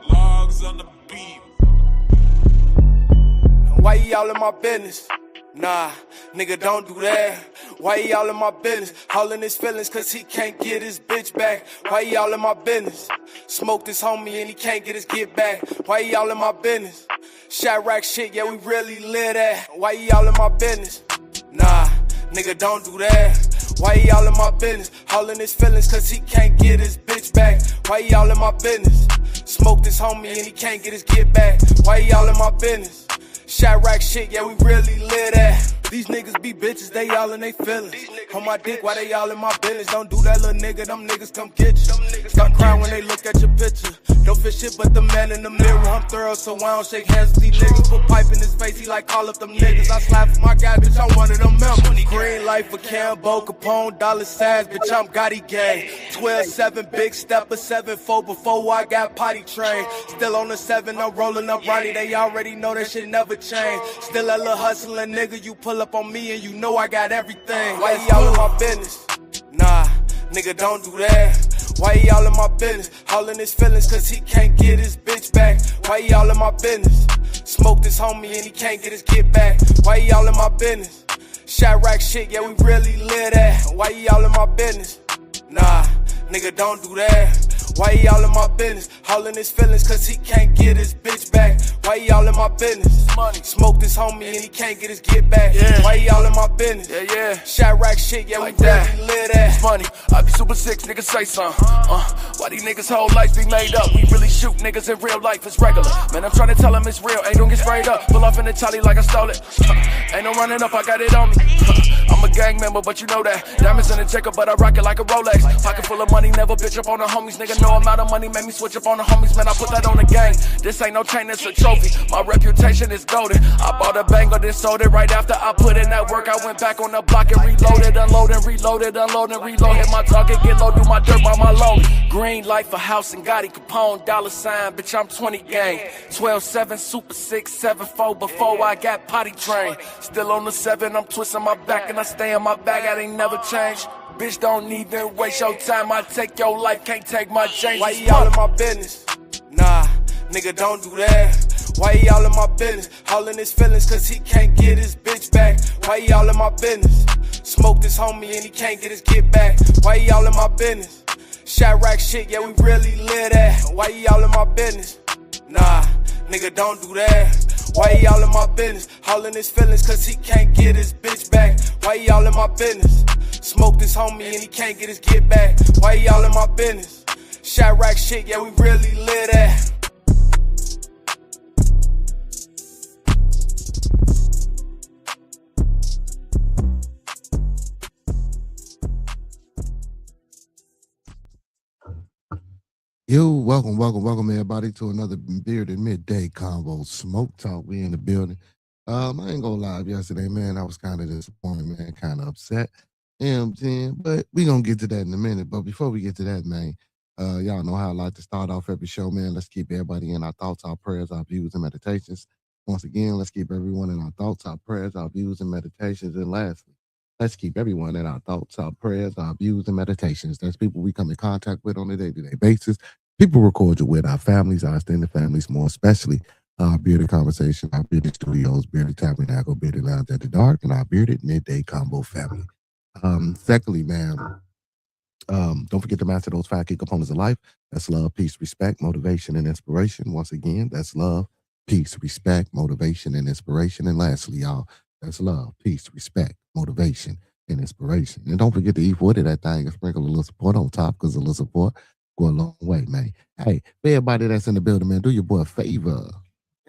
Logs on the beat. Why y'all in my business? Nah, nigga, don't do that. Why y'all in my business? Hauling his feelings cause he can't get his bitch back. Why y'all in my business? Smoked his homie and he can't get his get back. Why y'all in my business? Shot rack shit, yeah, we really lit at. Why y'all in my business? Nah, nigga, don't do that. Why y'all in my business? Hauling his feelings cause he can't get his bitch back. Why y'all in my business? Smoked his homie and he can't get his get back. Why y'all in my business? Shot rack shit, yeah, we really lit at. These niggas be bitches, they all in they feelings. On my dick, why they all in my business? Don't do that, little nigga, them niggas come get you. Stop crying when they look at your picture. Don't fit shit but the man in the mirror. I'm thorough, so I don't shake hands with these niggas. Put pipe in his face, he like call up them niggas. I slap for my guy, bitch, I'm one of them members. Green light for Convo, Capone, dollar signs, bitch, I'm Gotti gang. 12-7, big stepper, 7-4 before I got potty trained. Still on the 7, I'm rolling up Ronnie, they already know that shit never changed. Still that little hustling nigga, you pull up on me and you know I got everything. Why y'all in my business? Nah, nigga, don't do that. Why y'all in my business? Hauling his feelings cause he can't get his bitch back. Why y'all in my business? Smoked his homie and he can't get his get back. Why y'all in my business? Shot rack shit, yeah, we really lit at. Why y'all in my business? Nah, nigga, don't do that. Why y'all in my business? Hauling his feelings cause he can't get his bitch back. Why y'all in my business? Money. Smoked his homie and he can't get his get back. Yeah. Why y'all in my business? Yeah. Shot rack shit, yeah, like we that. Really lit at. Money, I be super sick, niggas say something. Why these niggas whole life be made up? We really shoot niggas in real life, it's regular. Man, I'm trying to tell them it's real, ain't gon' get sprayed up. Pull off in the tally like I stole it. Ain't no running up, I got it on me. I'm a gang member, but you know that. Diamonds in the checker, but I rock it like a Rolex. Pocket full of money, never bitch up on the homies. Nigga know I'm out of money, made me switch up on the homies. Man, I put that on the gang. This ain't no chain, it's a trophy. My reputation is golden. I bought a banger, then sold it right after I put in that work. I went back on the block and reloaded, unloaded, reloaded, unloaded, reload. Hit my target, get low, do my dirt by my loan. Green light for house and Gotti Capone, dollar sign, bitch, I'm 20 gang. 12-7, super 6-7-4 before I got potty trained. Still on the 7, I'm twisting my back and I stay in my bag, I ain't never changed. Bitch, don't even waste your time, I take your life, can't take my change. Why y'all in my business? Nah, nigga, don't do that. Why y'all in my business? Hauling his feelings cause he can't get his bitch back. Why y'all in my business? Smoked his homie and he can't get his get back. Why y'all in my business? Shot rack shit, yeah, we really lit at. Why y'all in my business? Nah, nigga, don't do that. Why y'all in my business? Hauling his feelings cause he can't get his bitch back. Why y'all in my business? Smoked his homie and he can't get his get back. Why y'all in my business? Shot rack shit, yeah, we really lit at. Yo, welcome everybody to another Bearded Midday Convo Smoke Talk. We in the building. I ain't gonna lie, yesterday, man, I was kind of disappointed, man, kind of upset. You know what I'm saying? But we gonna get to that in a minute. But before we get to that, man, y'all know how I like to start off every show, man. Let's keep everybody in our thoughts, our prayers, our views, and meditations. Once again, let's keep everyone in our thoughts, our prayers, our views, and meditations. And lastly, let's keep everyone in our thoughts, our prayers, our views, and meditations. That's people we come in contact with on a day-to-day basis. People we're cordial with, our families, our extended families, more especially our Bearded Conversation, our Bearded Studios, Bearded Tabernacle, Bearded Lounge at the Dark, and our Bearded Midday Combo family. Secondly, man, don't forget to master those 5 key components of life. That's love, peace, respect, motivation, and inspiration. Once again, that's love, peace, respect, motivation, and inspiration. And lastly, y'all, that's love, peace, respect, motivation, and inspiration. And don't forget to eat wood of that thing and sprinkle a little support on top, because a little support go a long way, man. Hey, for everybody that's in the building, man, do your boy a favor.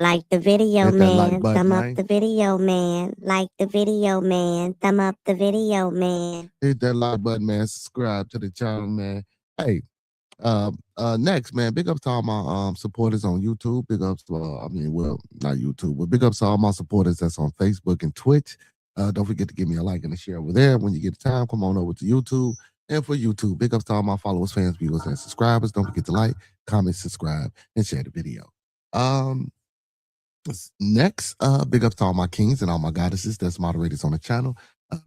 Like the video, Hit that man. like button, Thumb up man. the video, man. Like the video, man. Thumb up the video, man. Hit that like button, man. Subscribe to the channel, man. Hey, next, man, big ups to all my supporters on YouTube. Big ups to, not YouTube, but big ups to all my supporters that's on Facebook and Twitch. Don't forget to give me a like and a share over there. When you get the time, come on over to YouTube. And for YouTube, big ups to all my followers, fans, viewers, and subscribers. Don't forget to like, comment, subscribe, and share the video. Next, big ups to all my kings and all my goddesses that's moderators on the channel.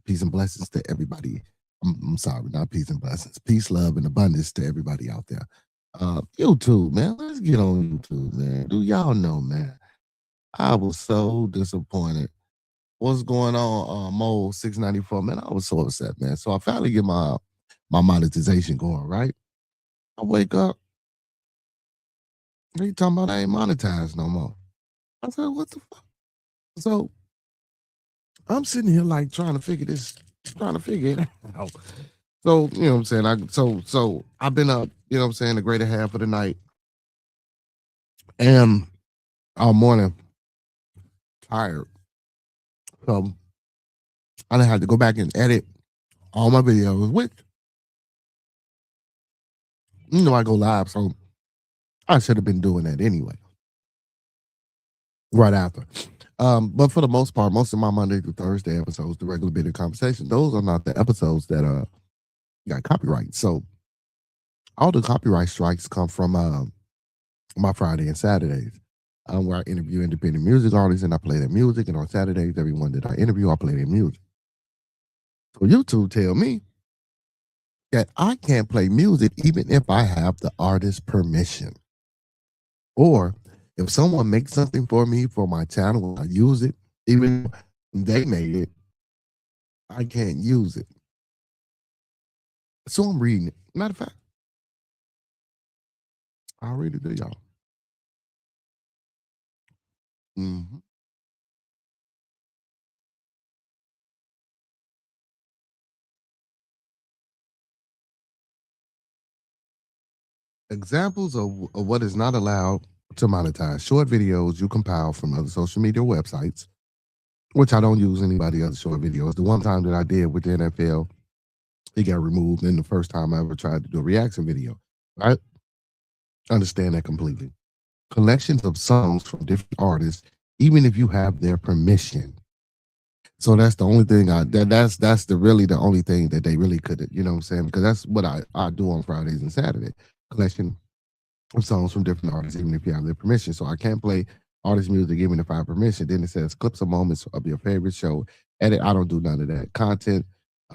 Peace and blessings to everybody. I'm sorry, not peace and blessings. Peace, love, and abundance to everybody out there. YouTube, man. Let's get on YouTube, man. Do y'all know, man? I was so disappointed. What's going on, Mo 694? Man, I was so upset, man. So I finally get my monetization going, right? I wake up, they talking about I ain't monetized no more. I said, what the fuck? So I'm sitting here like trying to figure it out. So, you know what I'm saying? So I've been up, you know what I'm saying, the greater half of the night and all morning tired. So I done had to go back and edit all my videos, which I go live, so I should have been doing that anyway. Right after. But for the most part, most of my Monday through Thursday episodes, the regular bit of conversation, those are not the episodes that got copyright. So all the copyright strikes come from my Friday and Saturdays. Where I interview independent music artists and I play their music, and on Saturdays, everyone that I interview, I play their music. So YouTube tell me that I can't play music even if I have the artist's permission. Or if someone makes something for me for my channel and I use it, even if they made it, I can't use it. So I'm reading it. Matter of fact, I'll read it to y'all. Mhm. Examples of what is not allowed to monetize: short videos you compile from other social media websites, which I don't use anybody else's short videos. The one time that I did with the NFL, it got removed. And the first time I ever tried to do a reaction video, I understand that completely. Collections of songs from different artists, even if you have their permission. So that's the only thing that's really the only thing that they really could, you know what I'm saying? Because that's what I do on Fridays and Saturdays. Collection of songs from different artists, even if you have their permission. So I can't play artist music even if I have permission. Then it says clips of moments of your favorite show. Edit, I don't do none of that. Content,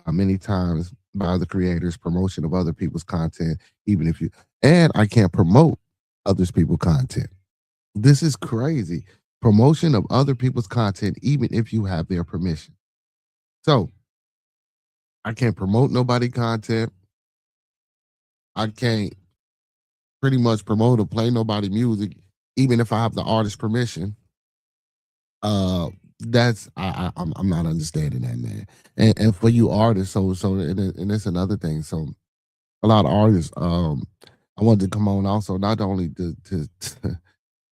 many times by other creators, promotion of other people's content, even if you, and I can't promote others people's content. This is crazy. Promotion of other people's content, even if you have their permission. So I can't promote nobody content. I can't pretty much promote or play nobody music, even if I have the artist's permission. That's I'm not understanding that, man. And for you artists, and that's another thing. So a lot of artists, I wanted to come on also not only to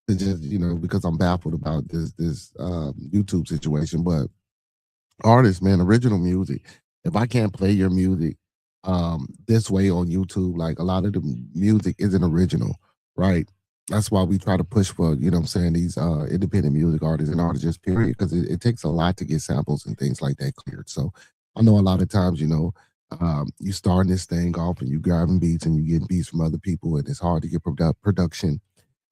just because I'm baffled about this YouTube situation, but artists, man, original music. If I can't play your music this way on YouTube, like a lot of the music isn't original, right? That's why we try to push for, you know what I'm saying, these independent music artists and artists, just period, because it takes a lot to get samples and things like that cleared. So I know a lot of times, you starting this thing off and you grabbing beats and you getting beats from other people, and it's hard to get production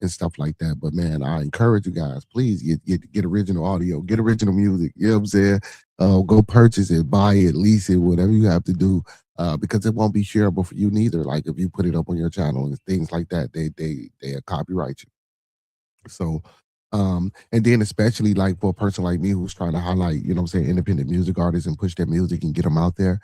and stuff like that. But man, I encourage you guys, please get original audio, get original music. You know what I'm saying? Go purchase it, buy it, lease it, whatever you have to do, because it won't be shareable for you neither. Like if you put it up on your channel and things like that, they copyright you. So, and then especially like for a person like me who's trying to highlight, you know what I'm saying, independent music artists and push their music and get them out there.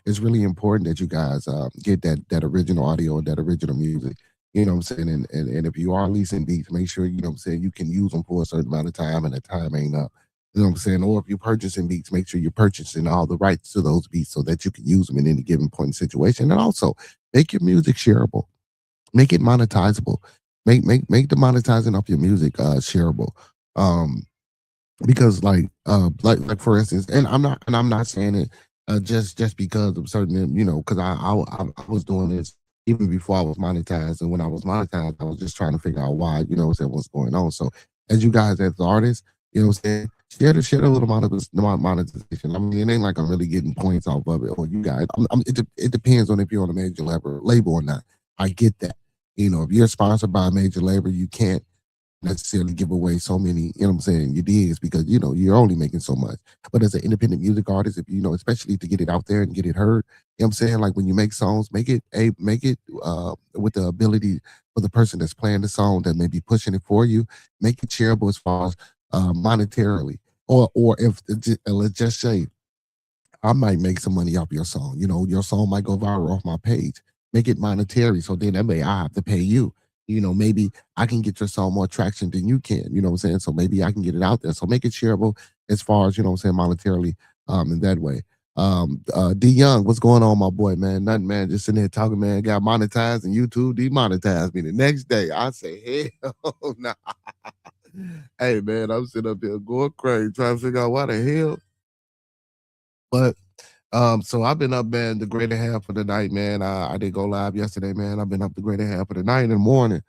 It's really important that you guys get that original audio and that original music. You know what I'm saying? And if you are leasing beats, make sure, you know what I'm saying, you can use them for a certain amount of time and the time ain't up. You know what I'm saying? Or if you're purchasing beats, make sure you're purchasing all the rights to those beats so that you can use them in any given point in situation. And also make your music shareable. Make it monetizable. Make the monetizing of your music shareable. Because like for instance, and I'm not saying it just because of certain, because I was doing this even before I was monetized, and when I was monetized, I was just trying to figure out why, what's going on. So as you guys as artists, you know what I'm saying, share a little amount of monetization. I mean, it ain't like I'm really getting points off of it, or you guys. It depends on if you're on a major label or not. I get that. If you're sponsored by a major label, you can't necessarily give away so many, you know what I'm saying, your digs because you're only making so much. But as an independent music artist, if especially to get it out there and get it heard, you know what I'm saying? Like when you make songs, make it with the ability for the person that's playing the song that may be pushing it for you, make it shareable as far as monetarily. Or if let's just say I might make some money off your song. Your song might go viral off my page. Make it monetary. So then I have to pay you. Maybe I can get your song more traction than you can. You know what I'm saying? So maybe I can get it out there. So make it shareable as far as, what I'm saying, monetarily in that way. D Young, what's going on, my boy, man? Nothing, man. Just sitting there talking, man. Got monetized and YouTube demonetized me the next day. I say, hell no. Hey, man, I'm sitting up there going crazy trying to figure out why the hell. But so I've been up, man, the greater half of the night, man. I did go live yesterday, man. I've been up the greater half of the night and the morning,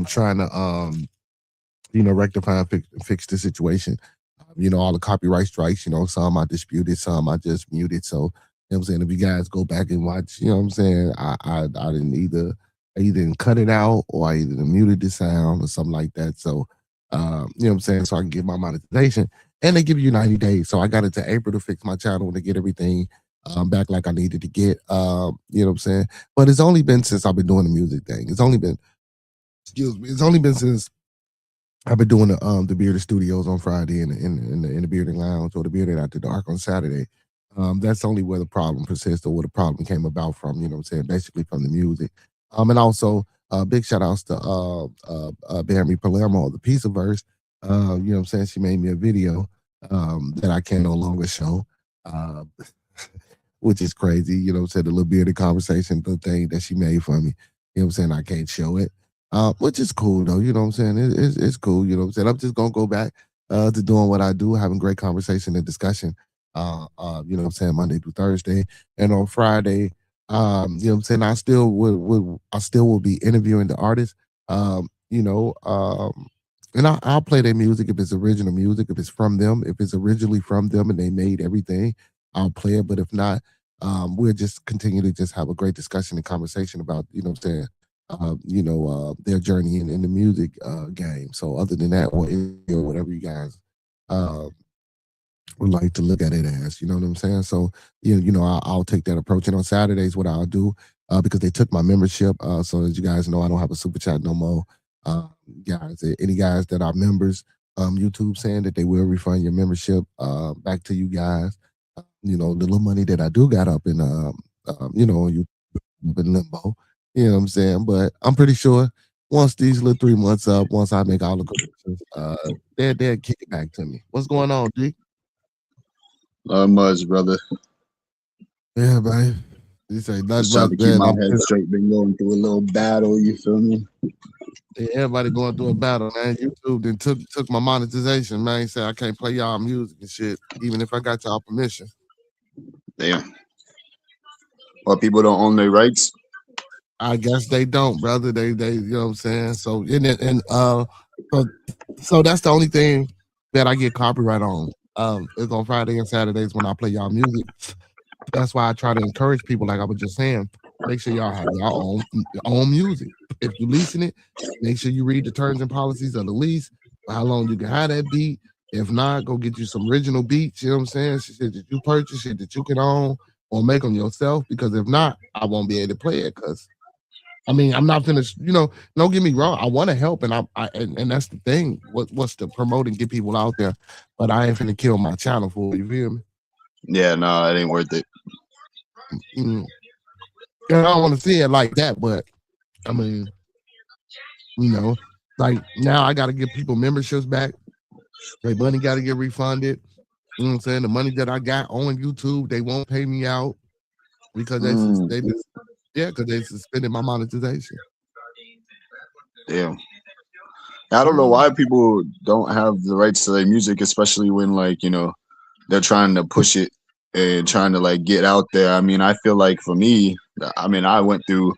trying to rectify and fix the situation. All the copyright strikes, some I disputed, some I just muted. So, I'm saying, if you guys go back and watch, what I'm saying, I didn't I either didn't cut it out or I either muted the sound or something like that. So, what I'm saying, so I can get my monetization. And they give you 90 days. So I got it to April to fix my channel to get everything back like I needed to get. You know what I'm saying? But it's only been since I've been doing the music thing. It's only been since I've been doing the Bearded Studios on Friday and in the Bearded Lounge or the Bearded After Dark on Saturday. That's only where the problem persists or where the problem came about from, you know what I'm saying, basically from the music. And also big shout outs to Barry Palermo of the Pizza Verse. You know what I'm saying? She made me a video that I can no longer show. Which is crazy, you know what I'm saying? The little bearded conversation, the thing that she made for me. You know what I'm saying? I can't show it. Which is cool though, you know what I'm saying? It's cool, you know what I'm saying? I'm just gonna go back to doing what I do, having great conversation and discussion. You know what I'm saying, Monday through Thursday. And on Friday, you know what I'm saying, I still will be interviewing the artists. And I'll play their music if it's original music, if it's from them, if it's originally from them and they made everything, I'll play it. But if not, we'll just continue to just have a great discussion and conversation about, you know what I'm saying, their journey in the music game. So other than that, or whatever you guys would like to look at it as, you know what I'm saying? So, I'll take that approach. And on Saturdays, what I'll do, because they took my membership, so as you guys know, I don't have a super chat no more. Guys, any guys that are members, YouTube saying that they will refund your membership back to you guys. The little money that I do got up in, YouTube in limbo. You know what I'm saying? But I'm pretty sure once these little 3 months up, once I make all the corrections, they'll kick it back to me. What's going on, G? Not much, brother. Yeah, man. You say nothing Just trying about to keep that. my head straight. Been going through a little battle. You feel me? Yeah, everybody going through a battle, man. YouTube then took my monetization, man. Said I can't play y'all music and shit, even if I got y'all permission. Damn. Well, people don't own their rights. I guess they don't, brother. They you know what I'm saying? So so that's the only thing that I get copyright on. It's on Friday and Saturdays when I play y'all music. That's why I try to encourage people, like I was just saying, make sure y'all have your own music. If you're leasing it, make sure you read the terms and policies of the lease, how long you can have that beat. If not, go get you some original beats, you know what I'm saying? Shit that you purchase, shit that you can own, or make them yourself, because if not, I won't be able to play it, because I'm not finished, don't get me wrong. I want to help, and and that's the thing. What's to promote and get people out there, but I ain't finna kill my channel for it, you feel me? Yeah, no, it ain't worth it. And I don't want to see it like that, but like now I got to give people memberships back. Their money got to get refunded. You know what I'm saying? The money that I got on YouTube, they won't pay me out because because they suspended my monetization. Damn. I don't know why people don't have the rights to their music, especially when they're trying to push it and trying to get out there. I feel like for me, I went through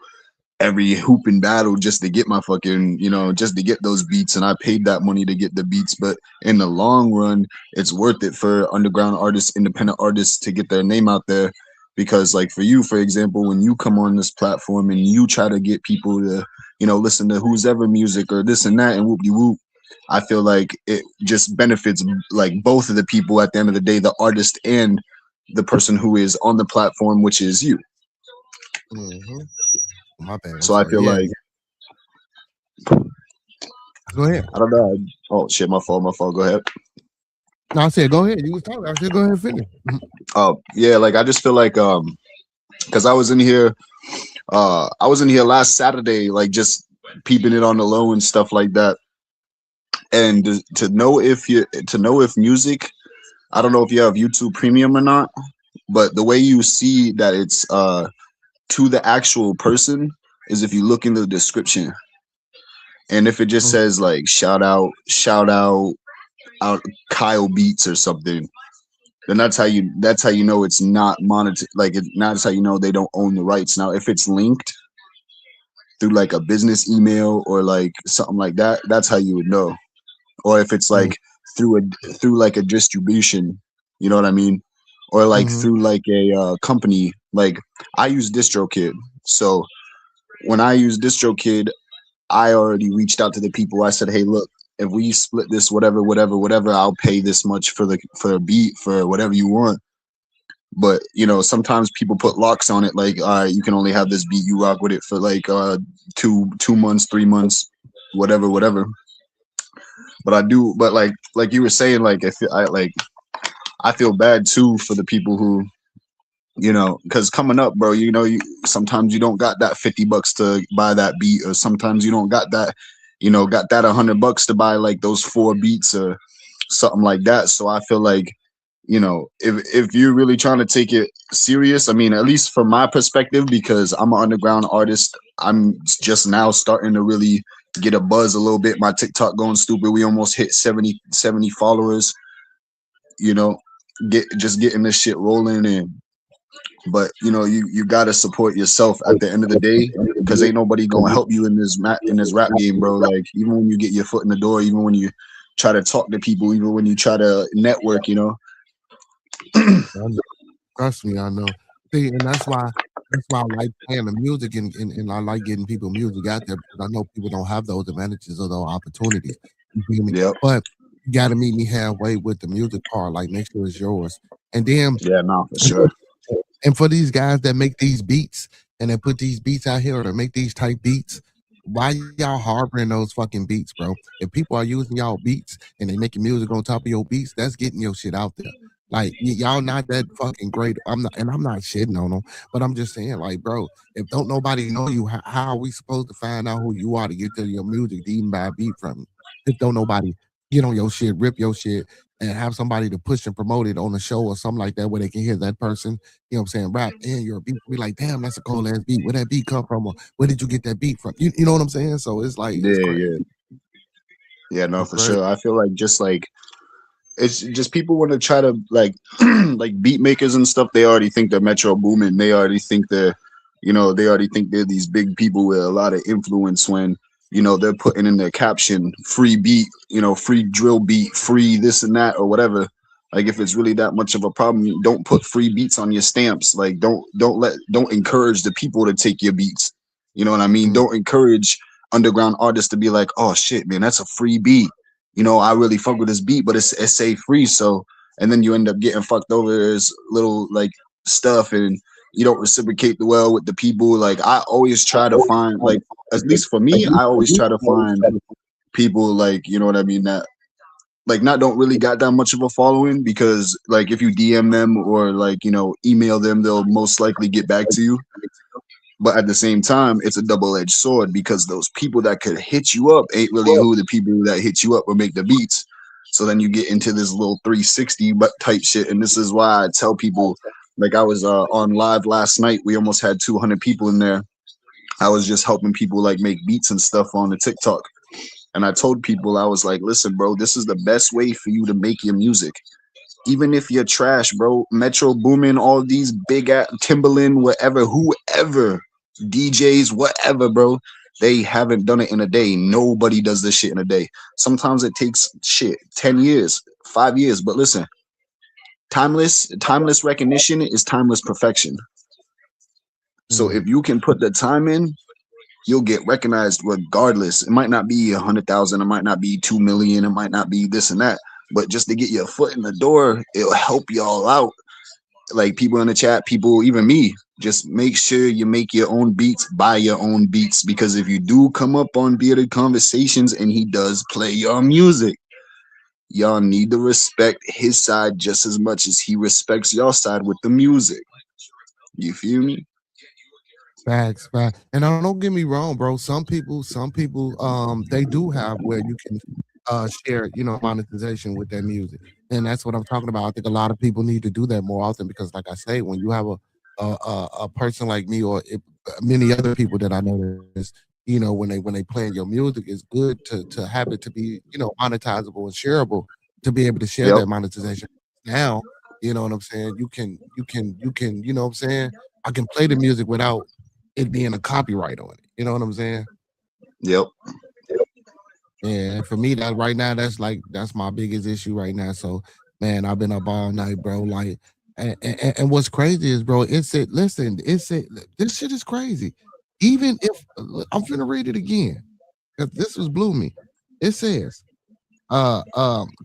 every hooping battle just to get my fucking, just to get those beats, and I paid that money to get the beats. But in the long run, it's worth it for underground artists, independent artists to get their name out there. Because for you, for example, when you come on this platform and you try to get people to, listen to who's ever music or this and that and whoop-de-whoop, I feel like it just benefits like both of the people at the end of the day, the artist and the person who is on the platform, which is you. Mm-hmm. My bad. I'm So I sorry. feel Yeah. like Go ahead. I don't know. Oh shit, my fault. Go ahead. No, I said go ahead. You was talking. I said go ahead and finish. Oh yeah, like I just feel like because I was in here last Saturday, like just peeping it on the low and stuff like that. And to know if music, I don't know if you have YouTube Premium or not, but the way you see that it's to the actual person is if you look in the description, and if it just Mhm. says like shout out Kyle Beats or something, then that's how you know it's not monetary. Like that's how you know they don't own the rights. Now, if it's linked through like a business email or like something like that, that's how you would know. Or if it's Mm, like through like a distribution, you know what I mean? Or like mhm, through like a company. Like I use DistroKid, so when I use DistroKid, I already reached out to the people. I said, hey, look, if we split this, whatever, I'll pay this much for a beat for whatever you want. But sometimes people put locks on it, like, all right, you can only have this beat. You rock with it for like 2 months, 3 months, whatever. But I do, but like you were saying, like if I feel bad too for the people who because coming up, bro, you sometimes you don't got that $50 to buy that beat, or sometimes you don't got that, got that $100 to buy like those 4 beats or something like that. So I feel like, if you're really trying to take it serious, I mean, at least from my perspective, because I'm an underground artist, I'm just now starting to really get a buzz a little bit. My TikTok going stupid. We almost hit 70 followers, you know, getting this shit rolling. And but you gotta support yourself at the end of the day, because ain't nobody gonna help you in this rap game, bro. Like even when you get your foot in the door, even when you try to talk to people, even when you try to network, I know. Trust me, I know. See, and that's why I like playing the music and I like getting people music out there because I know people don't have those advantages or those opportunities. You feel me? Yep. But you gotta meet me halfway with the music part, like make sure it's yours. And then Yeah, no, for sure. and for these guys that make these beats and that put these beats out here or that make these type beats, why y'all harboring those fucking beats, bro? If people are using y'all beats and they making music on top of your beats, that's getting your shit out there. Like y'all not that fucking great. I'm not shitting on them, but I'm just saying, like, bro, if don't nobody know you, how are we supposed to find out who you are to get to your music to even buy a beat from you? If don't nobody get on your shit, rip your shit, and have somebody to push and promote it on a show or something like that where they can hear that person, you know what I'm saying, rap and your beat, be like, damn, that's a cold ass beat. Where that beat come from? Or where did you get that beat from? You know what I'm saying? So it's like, it's Yeah, crazy. yeah, no, It's for crazy. sure. I feel like just like it's just people want to try to like like beat makers and stuff. They already think they're Metro Boomin. They already think they already think they're these big people with a lot of influence when they're putting in their caption free beat, free drill beat, free this and that or whatever. Like if it's really that much of a problem, don't put free beats on your stamps. Like don't encourage the people to take your beats. You know what I mean? Mm, Don't encourage underground artists to be like, oh shit, man, that's a free beat. I really fuck with this beat, but it's say free. So, and then you end up getting fucked over. There's little like stuff, and you don't reciprocate the well with the people. Like I always try to find, like, at least for me, I always try to find people like, you know what I mean, that like not don't really got that much of a following, because like if you DM them or like email them, they'll most likely get back to you. But at the same time, it's a double-edged sword, because those people that could hit you up ain't really who the people that hit you up or make the beats. So then you get into this little 360 but type shit. And this is why I tell people, like I was on live last night. We almost had 200 people in there. I was just helping people like make beats and stuff on the TikTok. And I told people, I was like, listen, bro, this is the best way for you to make your music. Even if you're trash, bro, Metro Boomin, all these big at Timberland, whatever, whoever, DJs, whatever, bro, they haven't done it in a day. Nobody does this shit in a day. Sometimes it takes shit 10 years, 5 years. But listen, timeless recognition is timeless perfection. So mm, if you can put the time in, you'll get recognized regardless. It might not be 100,000, it might not be 2 million, it might not be this and that, but just to get your foot in the door, it'll help y'all out. Like people in the chat, people, even me, just make sure you make your own beats, buy your own beats, because if you do come up on Bearded Conversations and he does play your music, y'all need to respect his side just as much as he respects your side with the music. You feel me? Facts. And don't get me wrong, bro. Some people, they do have where you can share, monetization with their music. And that's what I'm talking about. I think a lot of people need to do that more often because, like I say, when you have a person like me or many other people that I notice, when they playing your music, it's good to have it to be, monetizable and shareable to be able to share Yep. that monetization. Now, you know what I'm saying? You can, you know what I'm saying? I can play the music without it being a copyright on it. You know what I'm saying? Yep. And for me, that right now, that's my biggest issue right now. So, man, I've been up all night, bro. Like, and what's crazy is, bro, this shit is crazy. Even if I'm finna read it again, because this was blew me. It says,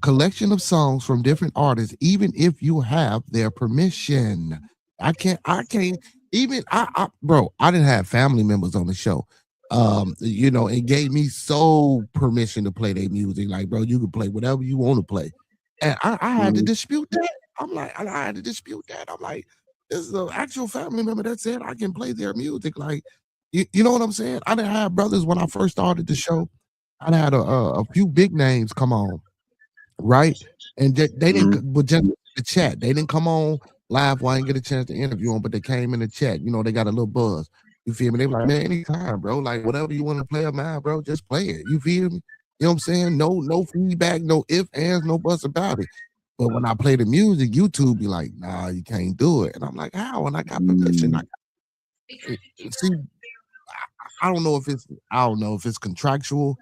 collection of songs from different artists, even if you have their permission. I can't even bro, I didn't have family members on the show. It gave me sole permission to play their music. Like, bro, you can play whatever you want to play. And I had to Mhm. dispute that. I had to dispute that. I'm like, this is an actual family member that said I can play their music. Like, you know what I'm saying? I didn't have brothers when I first started the show. I had a few big names come on, right? And they didn't, Mhm. but just the chat. They didn't come on live. Why I didn't get a chance to interview them, but they came in the chat. They got a little buzz. You feel me? They were like, man, anytime, bro. Like whatever you want to play of mine, bro, just play it. You feel me? You know what I'm saying? No feedback, no ifs, ands, no buts about it. But when I play the music, YouTube be like, nah, you can't do it. And I'm like, how? And I got permission. Mm. See, I don't know if it's contractual,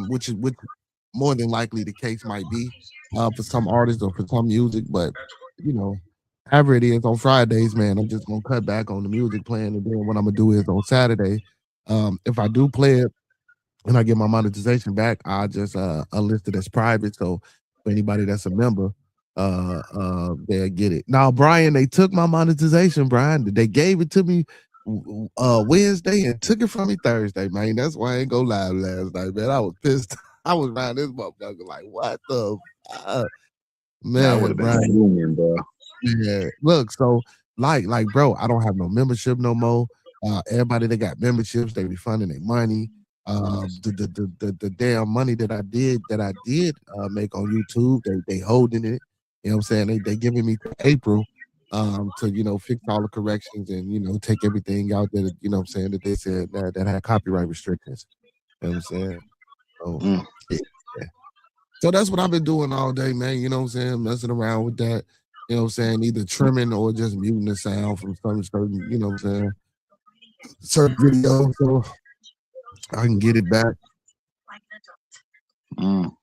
which more than likely the case might be for some artists or for some music, but you know, however it is on Fridays, man, I'm just gonna cut back on the music playing, and then what I'm gonna do is on Saturday, if I do play it and I get my monetization back, I just list it as private. So for anybody that's a member, they'll get it. Now, Brian, they took my monetization, Brian. They gave it to me Wednesday and took it from me Thursday, man. That's why I ain't go live last night, man. I was pissed. I was around this motherfucker like, what the fuck? That would Man, have been Brian. fuming, bro. Yeah. Look, so bro, I don't have no membership no more. Everybody that got memberships, they refunding their money. The damn money that I did make on YouTube, they holding it. You know what I'm saying? They giving me to April to fix all the corrections and take everything out that what I'm saying that they said that had copyright restrictions. You know what I'm saying? So Mm. yeah. So that's what I've been doing all day, man. You know what I'm saying? Messing around with that. You know what I'm saying? Either trimming or just muting the sound from some certain, you know what I'm saying, certain videos so I can get it back. Mm.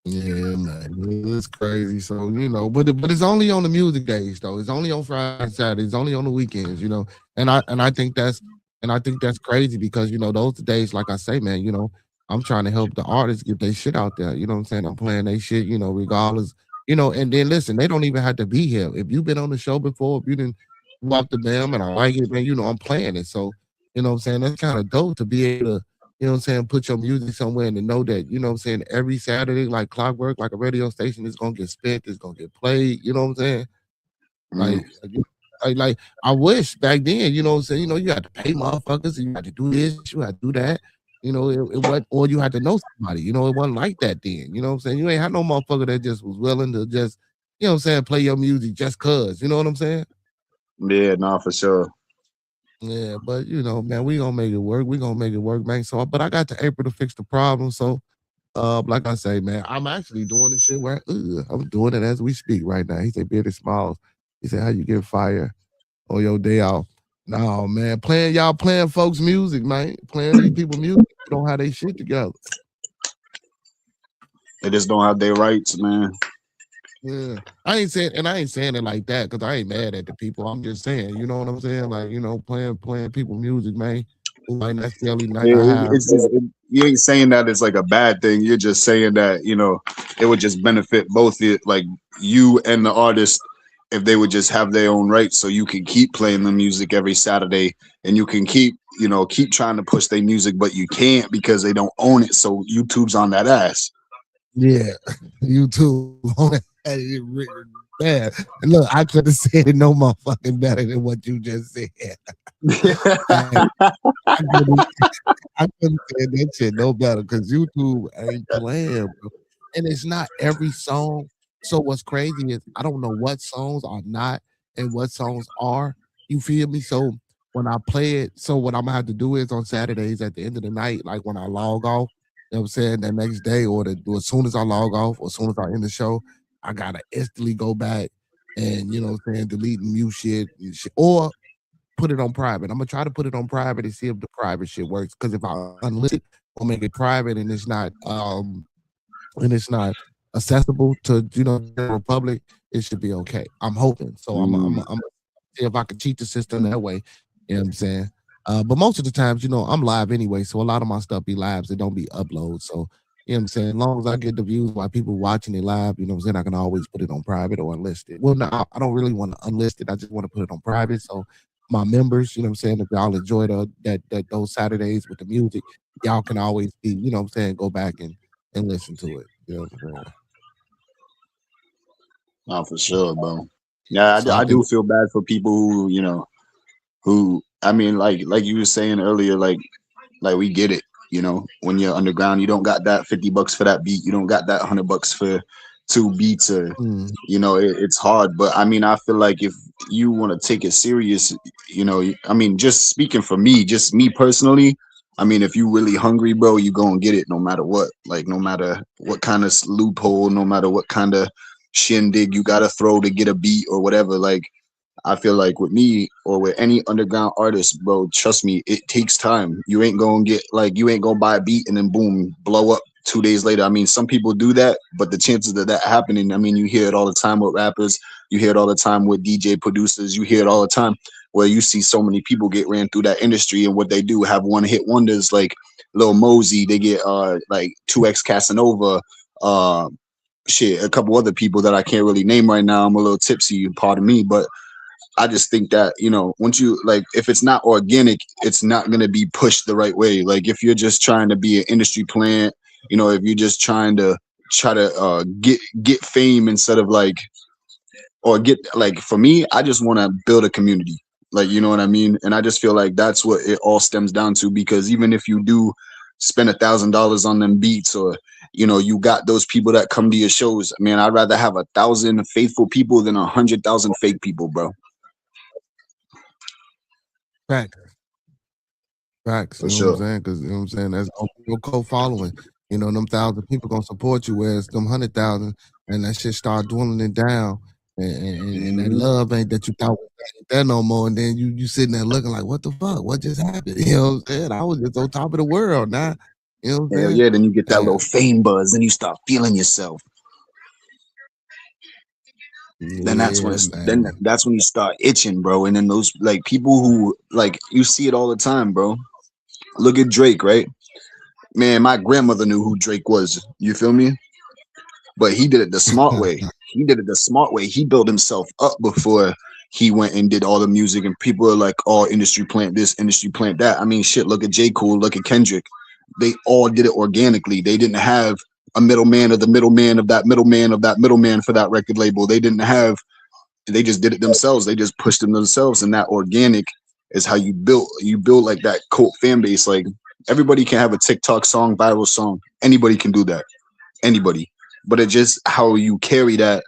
Yeah, man. It's crazy. So, but it's only on the music days though. It's only on Friday and Saturday. It's only on the weekends. And I think that's crazy because those are days, like I say, man, I'm trying to help the artists get their shit out there. You know what I'm saying? I'm playing their shit, regardless. And then listen, they don't even have to be here. If you've been on the show before, if you didn't walk the bam and I like it, man, I'm playing it. So, what I'm saying? That's kind of dope to be able to put your music somewhere and to know that, every Saturday, like clockwork, like a radio station is gonna get spent, it's gonna get played, you know what I'm saying? Mm. Like, I wish back then, you know what I'm saying, you had to pay motherfuckers, you had to do this, you had to do that. It wasn't, or you had to know somebody, it wasn't like that then, you know what I'm saying? You ain't had no motherfucker that just was willing to just, play your music just cause, you know what I'm saying? Yeah, nah, for sure. Yeah, but man, we gonna make it work. We gonna make it work, man. So, but I got to April to fix the problem. So, like I say, man, I'm actually doing this shit where I'm doing it as we speak right now. He said, Bearded Smiles. He said, how you get fired on your day off? No, man, playing folks' music, man. Playing these people music. You don't have their shit together. They just don't have their rights, man. Yeah. I ain't saying it like that because I ain't mad at the people. I'm just saying, you know what I'm saying? Like, playing people music, man. who might necessarily not have. It's just you ain't saying that it's like a bad thing. You're just saying that it would just benefit both like you and the artist if they would just have their own rights, so you can keep playing the music every Saturday, and you can keep trying to push their music, but you can't because they don't own it. So YouTube's on that ass. Yeah, YouTube on it written bad. And look, I could have said it no motherfucking better than what you just said. Like, I couldn't, I couldn't say that shit no better because YouTube ain't playing, bro. And it's not every song. So what's crazy is I don't know what songs are not and what songs are. You feel me? So when I play it, so what I'm gonna have to do is on Saturdays at the end of the night, like when I log off, you know what I'm saying, the next day or as soon as I log off or as soon as I end the show, I gotta instantly go back and you know what I'm saying, delete and mute shit, or put it on private. I'm gonna try to put it on private and see if the private shit works. Because if I unlist it or make it private and it's not accessible to the general public, it should be okay. I'm hoping. So I'm see if I can cheat the system that way. You know what I'm saying? But most of the times, I'm live anyway, so a lot of my stuff be lives. It don't be uploads. So you know what I'm saying? As long as I get the views while people watching it live, you know what I'm saying, I can always put it on private or unlisted. Well, no, I don't really want to unlist it. I just want to put it on private. So my members, you know what I'm saying, if y'all enjoy those Saturdays with the music, y'all can always be, you know what I'm saying, go back and listen to it. You know what I'm saying? Oh, for sure, bro. Yeah, So I I do think feel bad for people who I mean, like you were saying earlier, like we get it. When you're underground, you don't got that $50 for that beat. You don't got that $100 for two beats, or mm, it's hard. But I mean, I feel like if you want to take it serious, I mean, just speaking for me, just me personally. I mean, if you really hungry, bro, you gonna get it no matter what. Like, no matter what kind of loophole, no matter what kind of shindig you gotta throw to get a beat or whatever. Like, I feel like with me or with any underground artist, bro, trust me, it takes time. You ain't gonna buy a beat and then boom, blow up 2 days later. I mean, some people do that, but the chances of that happening, I mean, you hear it all the time with rappers, you hear it all the time with DJ producers, you hear it all the time where you see so many people get ran through that industry, and what they do have one hit wonders like Lil Mosey, they get like 2X Casanova, uh a couple other people that I can't really name right now. I'm a little tipsy, pardon me, but I just think that, once you like, if it's not organic, it's not going to be pushed the right way. Like, if you're just trying to be an industry plant, if you're just try to get fame instead of like, or get like, for me, I just want to build a community. Like, you know what I mean? And I just feel like that's what it all stems down to, because even if you do spend $1,000 on them beats, or you got those people that come to your shows, man, I'd rather have 1,000 faithful people than 100,000 fake people, bro. facts, facts. For You know what I'm sure. saying? Because you know what I'm saying, that's your co-following. Them 1,000 people gonna support you, whereas them 100,000, and that shit start dwindling it down. And that Mhm. love ain't that you thought was there no more, and then you sitting there looking like, what the fuck? What just happened? You know what I'm saying? I was just on top of the world now. You know what I'm Hell saying? yeah, then you get that little And fame buzz, then you start feeling yourself. Then yeah, man. that's when you start itching, bro. And then those like people who like, you see it all the time, bro. Look at Drake, right? Man, my grandmother knew who Drake was. You feel me? But he did it the smart way. He did it the smart way. He built himself up before he went and did all the music. And people are like, "Oh, industry plant this, industry plant that." I mean, shit. Look at J. Cole. Look at Kendrick. They all did it organically. They didn't have a middleman of the middleman of that middleman of that middleman for that record label. They didn't have. They just did it themselves. They just pushed them themselves, and that organic is how you build. You build like that cult fan base. Like, everybody can have a TikTok song, viral song. Anybody can do that. Anybody. But it just, how you carry that,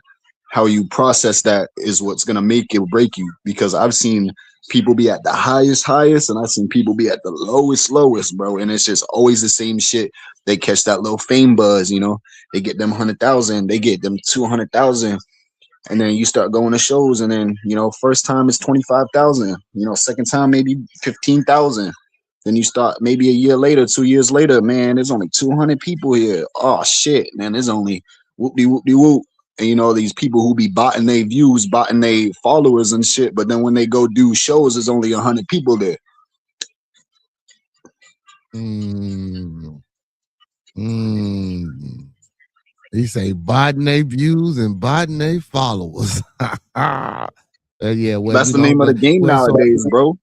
how you process that is what's gonna make it break you. Because I've seen people be at the highest, and I've seen people be at the lowest, bro. And it's just always the same shit. They catch that little fame buzz, They get them 100,000, they get them 200,000, and then you start going to shows, and then first time is 25,000, second time maybe 15,000. Then you start maybe a year later, 2 years later, man, there's only 200 people here. Oh shit, man, there's only whoop. And these people who be botting their views, botting their followers and shit. But then when they go do shows, there's only 100 people there. Mm, mm. He say botting they views and botting they followers. Yeah, well, That's the name of the but game well, so nowadays, bro.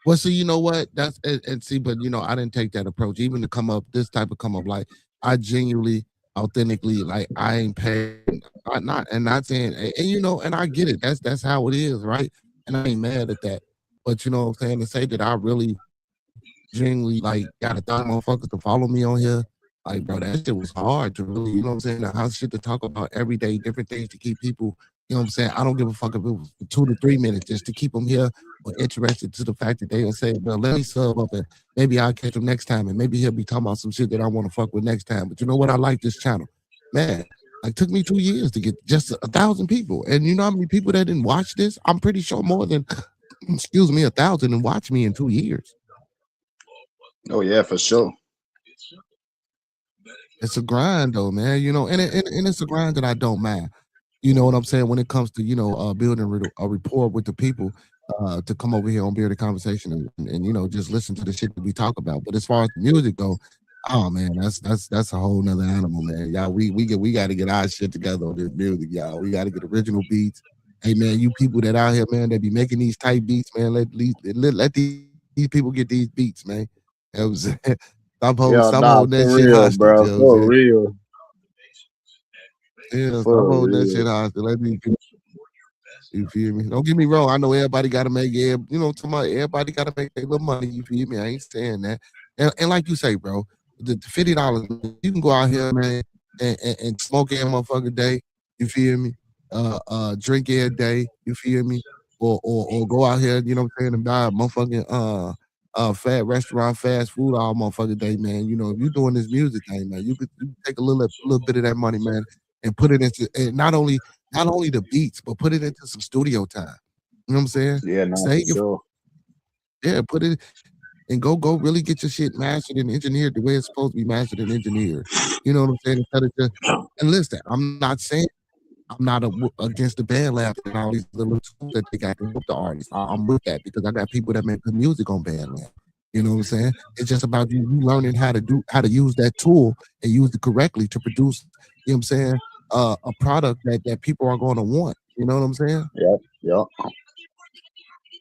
well, so you know what? That's and see, but I didn't take that approach. Even to come up, this type of come up, like I genuinely, authentically, like I ain't paid, not saying, and and I get it. That's how it is, right? And I ain't mad at that. But you know what I'm saying? To say that I really genuinely like got 1,000 motherfuckers to follow me on here, like bro, that shit was hard to really, you know what I'm saying? How shit to talk about every day, different things to keep people, you know what I'm saying? I don't give a fuck if it was 2 to 3 minutes just to keep them here or interested to the fact that they will say, well, let me sub up and maybe I'll catch him next time and maybe he'll be talking about some shit that I want to fuck with next time. But you know what? I like this channel. Man, like took me 2 years to get just 1,000 people. And you know how many people that didn't watch this? I'm pretty sure more than, excuse me, 1,000 and watch me in 2 years. Oh yeah, for sure. It's a grind though, man. And it's a grind that I don't mind. You know what I'm saying? When it comes to, building a rapport with the people, to come over here on Bearded Conversation and just listen to the shit that we talk about. But as far as the music go, oh man, that's a whole nother animal, man. Y'all, we got to get our shit together on this music, y'all. We got to get original beats. Hey man, you people that out here, man, that be making these type beats, man, let these people get these beats, man. You know what I'm saying? Yo, Stop nah, holding that for shit real, hostage. You bro. know what I'm For saying? real. Yeah, stop For holding that real. shit hostage. Let these people, you feel me? Don't get me wrong. I know everybody got to make it. Everybody got to make their little money. You feel me? I ain't saying that. And like you say, bro, the $50, man, you can go out here, man, and smoke every motherfucking day. You feel me? Drink every day. You feel me? Or go out here, you know what I'm saying, and buy a motherfucking fat restaurant, fast food all motherfucking day, man. If you're doing this music thing, man, you could take a little bit of that money, man, and put it into, and not only the beats, but put it into some studio time. You know what I'm saying? Yeah, nah, for Save your, sure. yeah, put it and go really get your shit mastered and engineered the way it's supposed to be mastered and engineered. You know what I'm saying? Instead of just, and listen, I'm not saying I'm not against the band lab and all these little tools that they got to help the artists. I'm with that because I got people that make good music on band lab. You know what I'm saying? It's just about you learning how to use that tool and use it correctly to produce. You know what I'm saying? A product that people are going to want. You know what I'm saying? Yep, yep,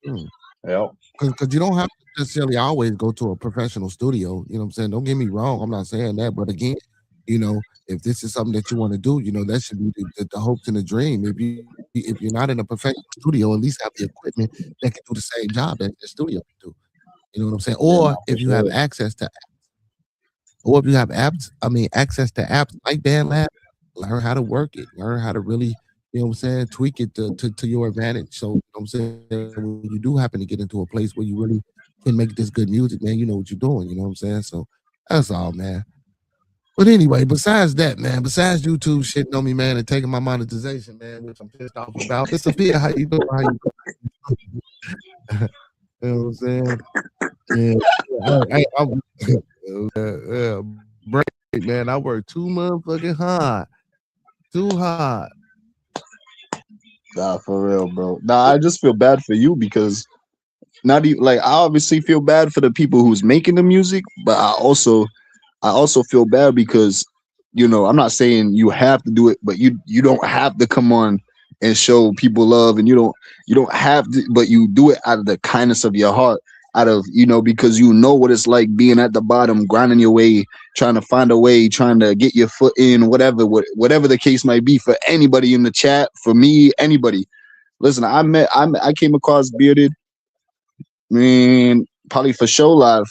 Mm. yep. Because you don't have to necessarily always go to a professional studio. You know what I'm saying? Don't get me wrong. I'm not saying that. But again, if this is something that you want to do, that should be the hopes and the dream. If you're not in a professional studio, at least have the equipment that can do the same job that the studio can do. You know what I'm saying? Yeah, Or nah, for if you have sure. access to or if you have apps, I mean, access to apps like BandLab, learn how to work it, learn how to really, you know what I'm saying, tweak it to your advantage. So, you know what I'm saying, when you do happen to get into a place where you really can make this good music, man, you know what you're doing, you know what I'm saying? So that's all, man. But anyway, besides that, man, besides YouTube shitting on me, man, and taking my monetization, man, which I'm pissed off about, Mr. Fear, how you doing? How you doing? You know what I'm saying? Yeah. Break, man. I work too motherfucking hard. Too hard. Nah, for real, bro. Nah, I just feel bad for you because not even like I obviously feel bad for the people who's making the music, but I also feel bad because I'm not saying you have to do it, but you don't have to come on and show people love, and you don't have to, but you do it out of the kindness of your heart, out of because you know what it's like being at the bottom, grinding your way, trying to find a way, trying to get your foot in, whatever the case might be for anybody in the chat, for me, anybody. Listen, I came across Bearded, man, probably for show live,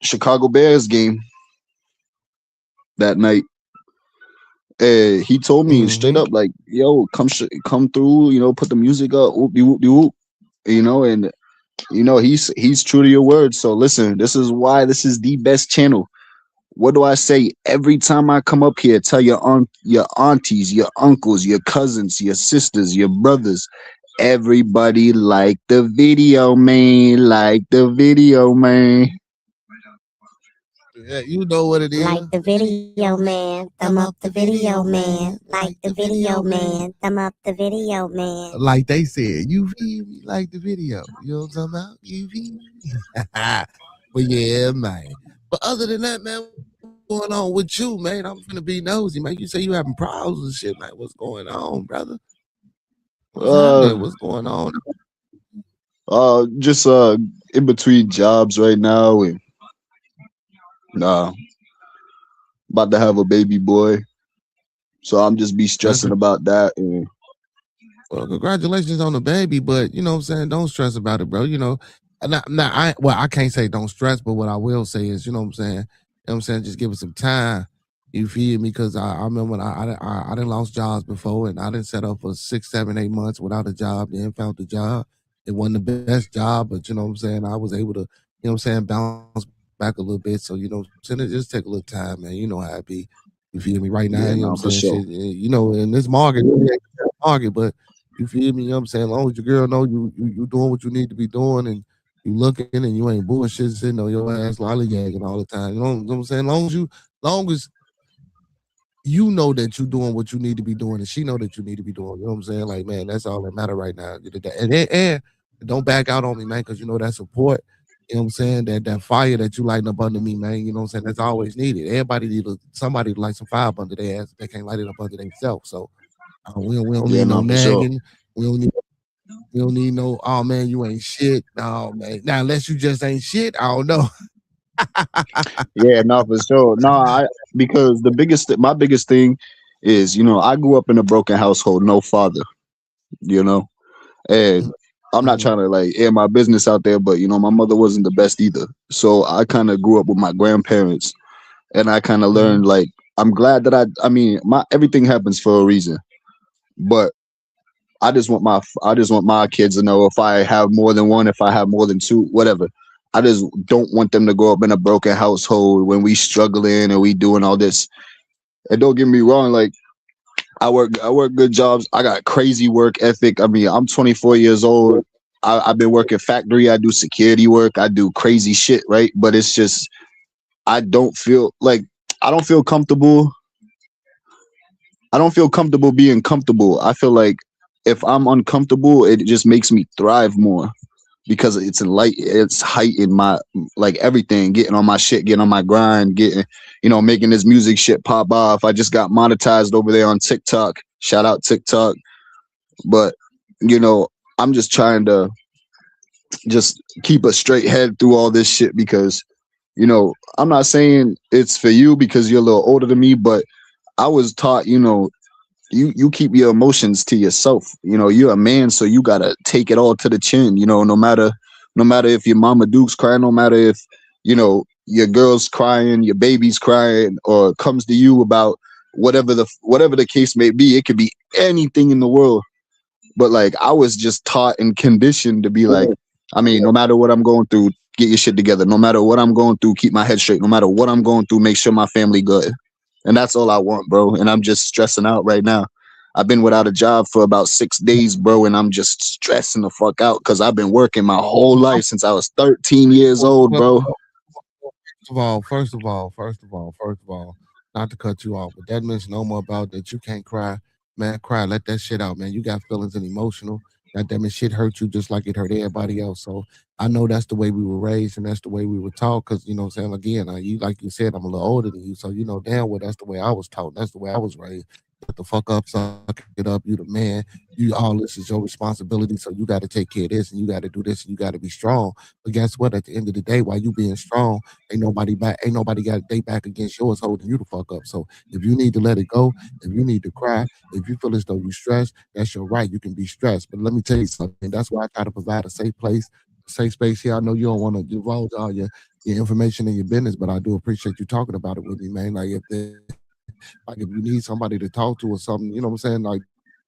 Chicago Bears game that night. He told me straight Mm-hmm. up, like, "Yo, come through, put the music up, whoop de whoop de whoop," and he's true to your word. So listen, this is why this is the best channel. What do I say every time I come up here? Tell your aunties, your uncles, your cousins, your sisters, your brothers, everybody like the video, man. Like the video, man. Yeah, you know what it is. Like the video man, thumb up the video man. Like the video man, thumb up the video man. Like they said, you feel me? Like the video. You know what I'm talking about? You feel me? But yeah, man. But other than that, man, what's going on with you, man? I'm finna be nosy, man. You say you having problems and shit, man. What's going on, brother? What's Uh, happening? What's going on? just in between jobs right now, and uh, about to have a baby boy, so I'm just be Man, stressing about that. And well, congratulations on the baby, but you know what I'm saying? Don't stress about it, bro. You know, I can't say don't stress, but what I will say is, you know what I'm saying? You know what I'm saying? Just give it some time. You feel me? Because I remember when I didn't lost jobs before and I didn't set up for 6, 7, 8 months without a job, then found the job. It wasn't the best job, but you know what I'm saying? I was able to, you know what I'm saying, bounce back a little bit. So, you know what I'm saying? It just take a little time, man. You know how it be. You feel me? Right now, you know what I'm yeah, saying? no, for Shit, sure. you know, in this market, but you feel me? You know what I'm saying? As long as your girl know you doing what you need to be doing and you looking and you ain't bullshit sitting on your ass lollygagging all the time. You know what I'm saying? Long as you know that you doing what you need to be doing and she know that you need to be doing. You know what I'm saying? Like, man, that's all that matter right now. And don't back out on me, man, because you know that support. You know what I'm saying? That fire that you lighting up under me, man. You know what I'm saying? That's always needed. Everybody need somebody to light some fire up under their ass. If they can't light it up under themselves. So we don't Yeah, need no no, for sure. nagging. We don't need we don't need no, oh man, you ain't shit. No, man. Now, unless you just ain't shit, I don't know. Yeah, no, for sure. No, I because my biggest thing is, I grew up in a broken household, no father, you know, and I'm not trying Mm, to like air my business out there, but my mother wasn't the best either. So I kind of grew up with my grandparents, and I kind of learned mhm. like I'm glad that I mean my everything happens for a reason, but I just want my kids to know if I have more than one, if I have more than two, whatever. I just don't want them to grow up in a broken household when we struggling and we doing all this. And don't get me wrong, like I work good jobs. I got crazy work ethic. I mean, I'm 24 years old. I've been working factory. I do security work. I do crazy shit, right? But it's just I don't feel like I don't feel comfortable. I don't feel comfortable being comfortable. I feel like if I'm uncomfortable, it just makes me thrive more because it's heightened my like everything, getting on my shit, getting on my grind, getting making this music shit pop off. I just got monetized over there on TikTok. Shout out TikTok. But you know, I'm just trying to just keep a straight head through all this shit because I'm not saying it's for you because you're a little older than me, but I was taught, you keep your emotions to yourself. You're a man, so you gotta take it all to the chin. No matter if your mama Duke's crying, no matter if your girl's crying, your baby's crying, or comes to you about whatever the case may be. It could be anything in the world. But like I was just taught and conditioned to be like, I mean, no matter what I'm going through, get your shit together. No matter what I'm going through, keep my head straight. No matter what I'm going through, make sure my family good. And that's all I want, bro. And I'm just stressing out right now. I've been without a job for about 6 days, bro, and I'm just stressing the fuck out because I've been working my whole life since I was 13 years Well, old, well, bro. well, first of all, not to cut you off, but that means no more about that you can't cry. Man, cry, let that shit out, man. You got feelings and emotional. That damn it shit hurt you just like it hurt everybody else. So I know that's the way we were raised and that's the way we were taught. Cause you know what I'm saying? Again, you like you said, I'm a little older than you. So you know damn well that's the way I was taught. That's the way I was raised. Shut the fuck up, suck it up. You the man. You all this is your responsibility. So you gotta take care of this and you gotta do this and you gotta be strong. But guess what? At the end of the day, while you being strong, ain't nobody got they back against yours holding you the fuck up. So if you need to let it go, if you need to cry, if you feel as though you stressed, that's your right. You can be stressed. But let me tell you something. That's why I try to provide a safe place, a safe space here. I know you don't want to divulge all your information and your business, but I do appreciate you talking about it with me, man. Like if you need somebody to talk to or something, you know what I'm saying? Like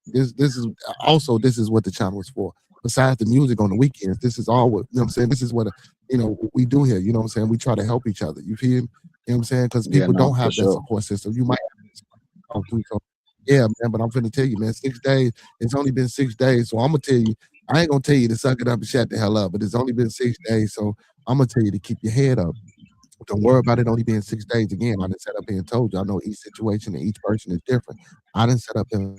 this is also this is what the channel is for. Besides the music on the weekends, this is all what you know what I'm saying. This is what we do here. You know what I'm saying. We try to help each other. You feel me? You know what I'm saying? Because Yeah, people no, don't for have that sure. support system. You might have somebody to talk to. So yeah, man. But I'm finna tell you, man. 6 days. It's only been 6 days, so I'm gonna tell you. I ain't gonna tell you to suck it up and shut the hell up. But it's only been 6 days, so I'm gonna tell you to keep your head up. Don't worry about it only being 6 days. Again, I didn't set up here and told you. I know each situation and each person is different. I didn't set up here,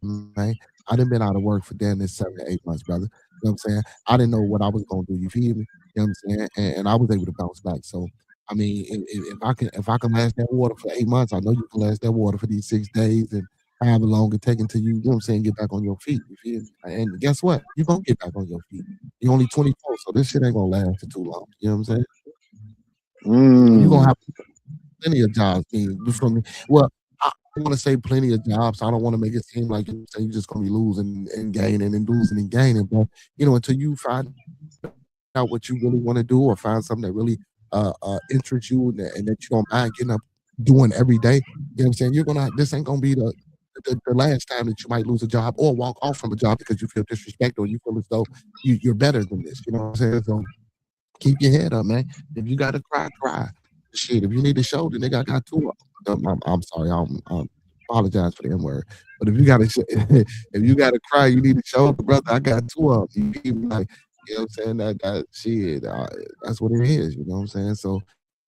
man. I didn't been out of work for damn near 7 to 8 months, brother. You know what I'm saying? I didn't know what I was gonna do. You feel me? You know what I'm saying? And I was able to bounce back. So I mean, if I can last that water for 8 months, I know you can last that water for these 6 days and however long it take until you know what I'm saying, get back on your feet. You feel me? And guess what? You're gonna get back on your feet. You're only 24, so this shit ain't gonna last for too long. You know what I'm saying? So you're gonna Mm. have plenty of jobs. I mean, from well, I want to say plenty of jobs. I don't want to make it seem like you know, what I'm saying, you're just gonna be losing and gaining and losing and gaining. But until you find out what you really want to do or find something that really interests you and that you don't mind getting up doing every day. You know what I'm saying? This ain't gonna be the last time that you might lose a job or walk off from a job because you feel disrespected or you feel as though you're better than this. You know what I'm saying? So keep your head up, man. If you gotta cry, cry. Shit, if you need a shoulder, nigga, I got two of them. I'm sorry, I apologize for the N word. But if you gotta, if you gotta cry, you need a shoulder, brother. I got two of them. You feel me? Like, you know what I'm saying? That shit, that's what it is. You know what I'm saying? So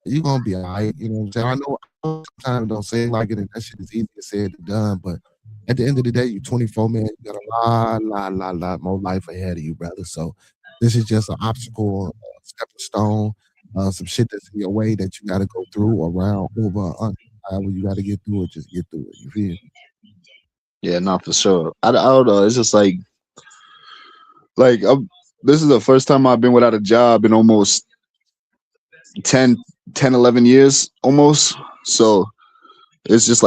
you gonna be all right. You know what I'm saying? I know sometimes it don't seem like it, and that shit is easier said than done. But at the end of the day, you're 24, man. You got a lot more life ahead of you, brother. So this is just an obstacle, a stepping stone, some shit that's in your way that you got to go through, around, over, under. However you got to get through it, just get through it. You feel? Yeah, not for sure. I don't know. It's just like this is the first time I've been without a job in almost 10, 11 years almost. So it's just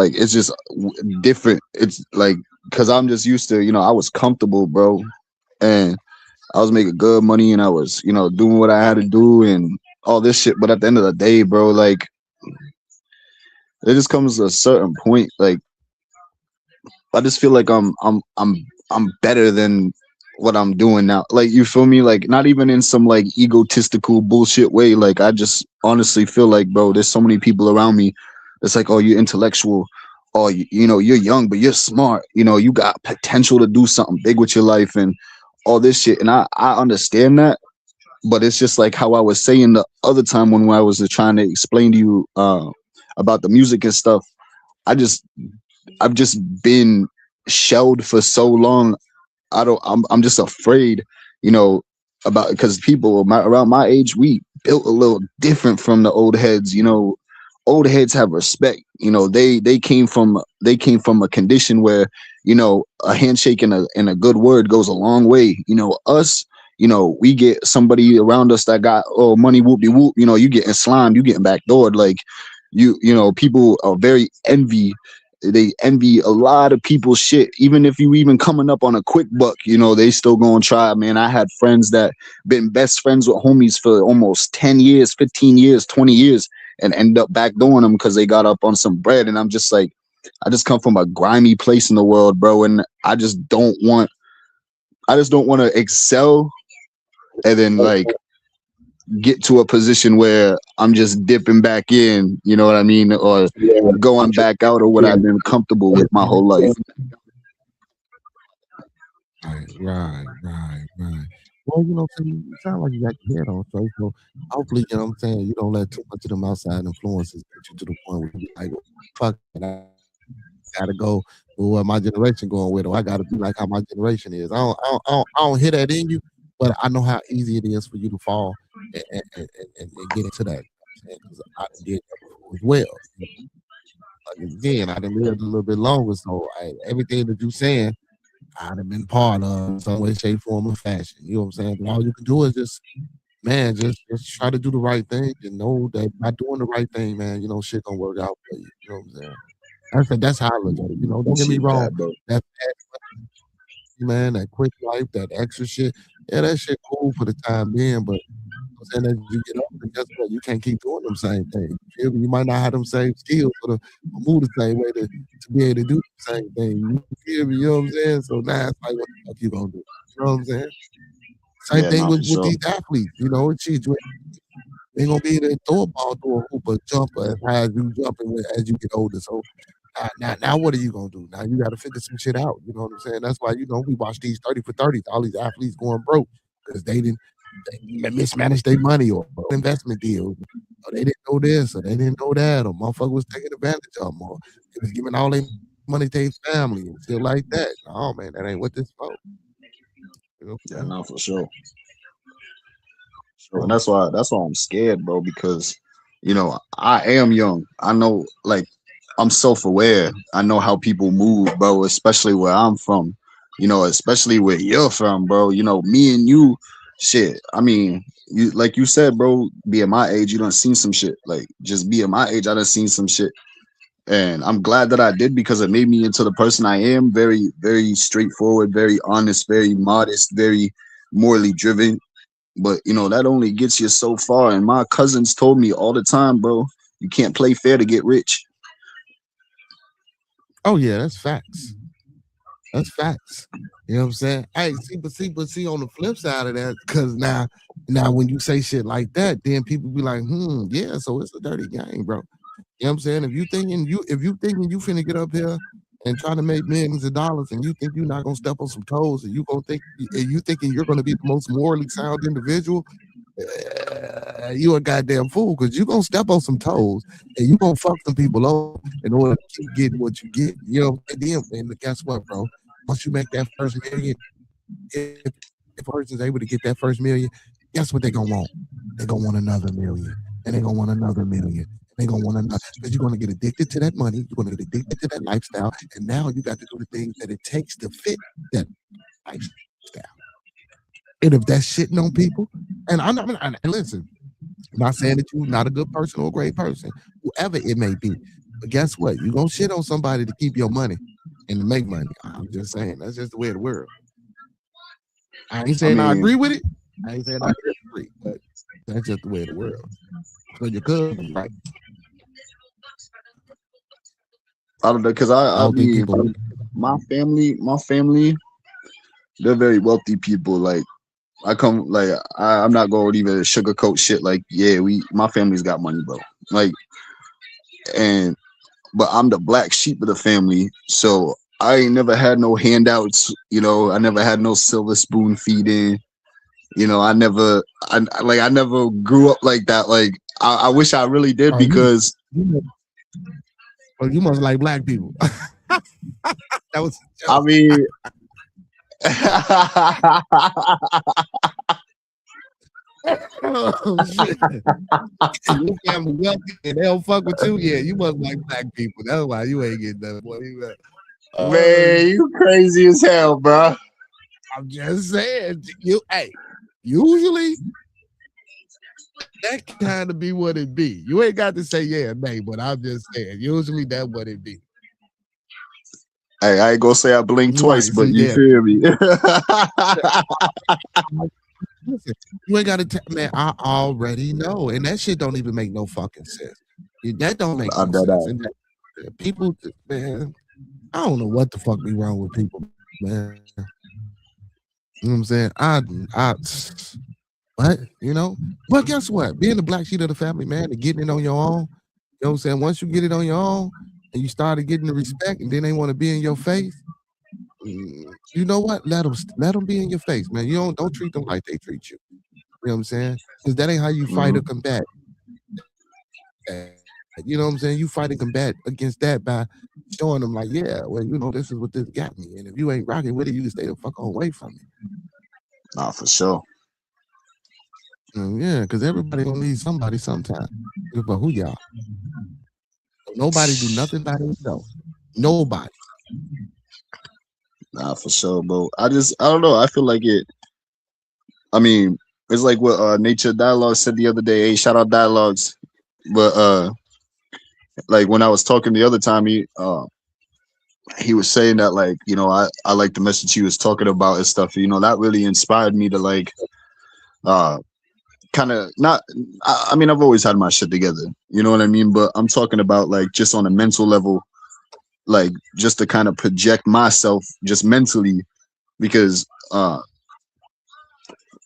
different. It's like because I'm just used to I was comfortable, bro, and I was making good money, and I was doing what I had to do and all this shit. But at the end of the day, bro, like it just comes to a certain point, like I just feel like I'm better than what I'm doing now. Like you feel me? Like not even in some like egotistical bullshit way. Like I just honestly feel like, bro, there's so many people around me. It's like, oh, you're intellectual. Oh, you're young, but you're smart. You got potential to do something big with your life and all this shit. And I understand that, but it's just like how I was saying the other time when I was trying to explain to you about the music and stuff. I just I've just been shelled for so long. I'm just afraid, you know, about because people around my age, we built a little different from the old heads. Old heads have respect. They came from a condition where a handshake and a good word goes a long way. Us. We get somebody around us that got money whoop de whoop. You getting slimed, you getting backdoored. Like people are very they envy a lot of people's shit. Even if you even coming up on a quick buck, they still gonna try. Man, I had friends that been best friends with homies for almost 10 years, 15 years, 20 years, and end up backdooring them because they got up on some bread. And I'm just like, I just come from a grimy place in the world, bro, and I just don't want to excel and then like get to a position where I'm just dipping back in, you know what I mean, or going back out of what I've been comfortable with my whole life. Right. Well, so you sound like you got your head on straight. So hopefully, you know what I'm saying, you don't let too much of them outside influences get you to the point where you be like, fuck it, I gotta go with what my generation going with, or I gotta be like how my generation is. I don't hear that in you, but I know how easy it is for you to fall and get into that. Because I done did that before as well. Like, again, I done lived a little bit longer, so everything that you saying, I'd have been part of in some way, shape, form, or fashion. You know what I'm saying? But all you can do is just, man, just try to do the right thing and know that by doing the right thing, man, shit gonna work out for you. You know what I'm saying? That's how I look at it. Don't get me Appreciate wrong. that, bro. That man, that quick life, that extra shit, yeah, that shit cool for the time being. But I'm saying as you get older, guess what? You can't keep doing them same things. You feel me? You might not have them same skills or move the same way to be able to do the same thing. You feel me? You know what I'm saying? So now it's like, what the fuck you gonna do? You know what I'm saying? Same Yeah, thing not with for with sure. these athletes. Shit, you ain't gonna be able to throw a ball through a hoop or jump as high as you jumping as you get older. So now what are you gonna do? Now you got to figure some shit out. You know what I'm saying? That's why we watch these 30 for 30s, all these athletes going broke because they mismanaged their money or investment deals. Or they didn't know this or they didn't know that or motherfucker was taking advantage of them or they was giving all their money to their family and shit like that. Oh man, that ain't what this for. Yeah, no, for sure. Sure. And that's why I'm scared, bro, because I am young. I know, like, I'm self-aware. I know how people move, bro, especially where I'm from. Especially where you're from, bro. Me and you, shit. I mean, you like you said, bro, being my age, you done seen some shit. Like, just being my age, I done seen some shit. And I'm glad that I did because it made me into the person I am. Very, very straightforward, very honest, very modest, very morally driven. But that only gets you so far. And my cousins told me all the time, bro, you can't play fair to get rich. Oh yeah, that's facts. That's facts. You know what I'm saying? Hey, see, on the flip side of that, because now when you say shit like that, then people be like, yeah, so it's a dirty game, bro. You know what I'm saying? If you thinking you finna get up here and try to make millions of dollars and you think you're not gonna step on some toes and you thinking you're gonna be the most morally sound individual, you a goddamn fool because you're gonna step on some toes and you're gonna fuck some people over in order to keep getting what you get. You know, and guess what, bro? Once you make that first million, if a person's able to get that first million, guess what they're gonna want? They're gonna want another million. And they're gonna want another million. They're gonna want another because you're gonna get addicted to that money, you're gonna get addicted to that lifestyle, and now you got to do the things that it takes to fit that lifestyle. And if that's shitting on people, and and listen, I'm not saying that you're not a good person or a great person, whoever it may be. But guess what? You're gonna shit on somebody to keep your money and to make money. I'm just saying that's just the way of the world. I ain't saying I agree with it. I ain't saying I agree, but that's just the way of the world. So your cousin, right? I don't know, because I think mean, people. my family, they're very wealthy people. Like, I'm not going to even sugarcoat shit. Like, yeah, my family's got money, bro. Like, but I'm the black sheep of the family, so I ain't never had no handouts. I never had no silver spoon feeding. I never grew up like that. Like, I wish I really did because. You must like black people. That was. I mean. Oh shit! Your family wealthy and they don't fuck with you. Yeah, you must like black people. That's why you ain't getting that. Boy, man, you crazy as hell, bro. I'm just saying. Usually that kind of be what it be. You ain't got to say yeah or nay, but I'm just saying. Usually that's what it be. Hey, I ain't gonna say I blinked twice, but you feel me? Listen, you ain't gotta man, I already know. And that shit don't even make no fucking sense. That don't make no sense. And people, man, I don't know what the fuck be wrong with people, man. You know what I'm saying? But guess what? Being the black sheep of the family, man, and getting it on your own, you know what I'm saying? Once you get it on your own and you started getting the respect and then they want to be in your face, you know what? Let them be in your face, man. You don't treat them like they treat you. You know what I'm saying? Because that ain't how you fight or combat. You know what I'm saying? You fight and combat against that by showing them like, yeah, well, this is what this got me. And if you ain't rocking with it, you can stay the fuck away from it. Nah, for sure. Yeah, because everybody gonna need somebody sometime. But who y'all? Nobody do nothing by themselves. Nobody. Nah, for sure, bro. I don't know. I feel like it. I mean, it's like what Nature Dialogue said the other day. Hey, shout out Dialogues. But like when I was talking the other time, he was saying that, like, I like the message he was talking about and stuff. That really inspired me to like kind of not. I mean, I've always had my shit together. You know what I mean? But I'm talking about like just on a mental level. Like, just to kind of project myself just mentally, because I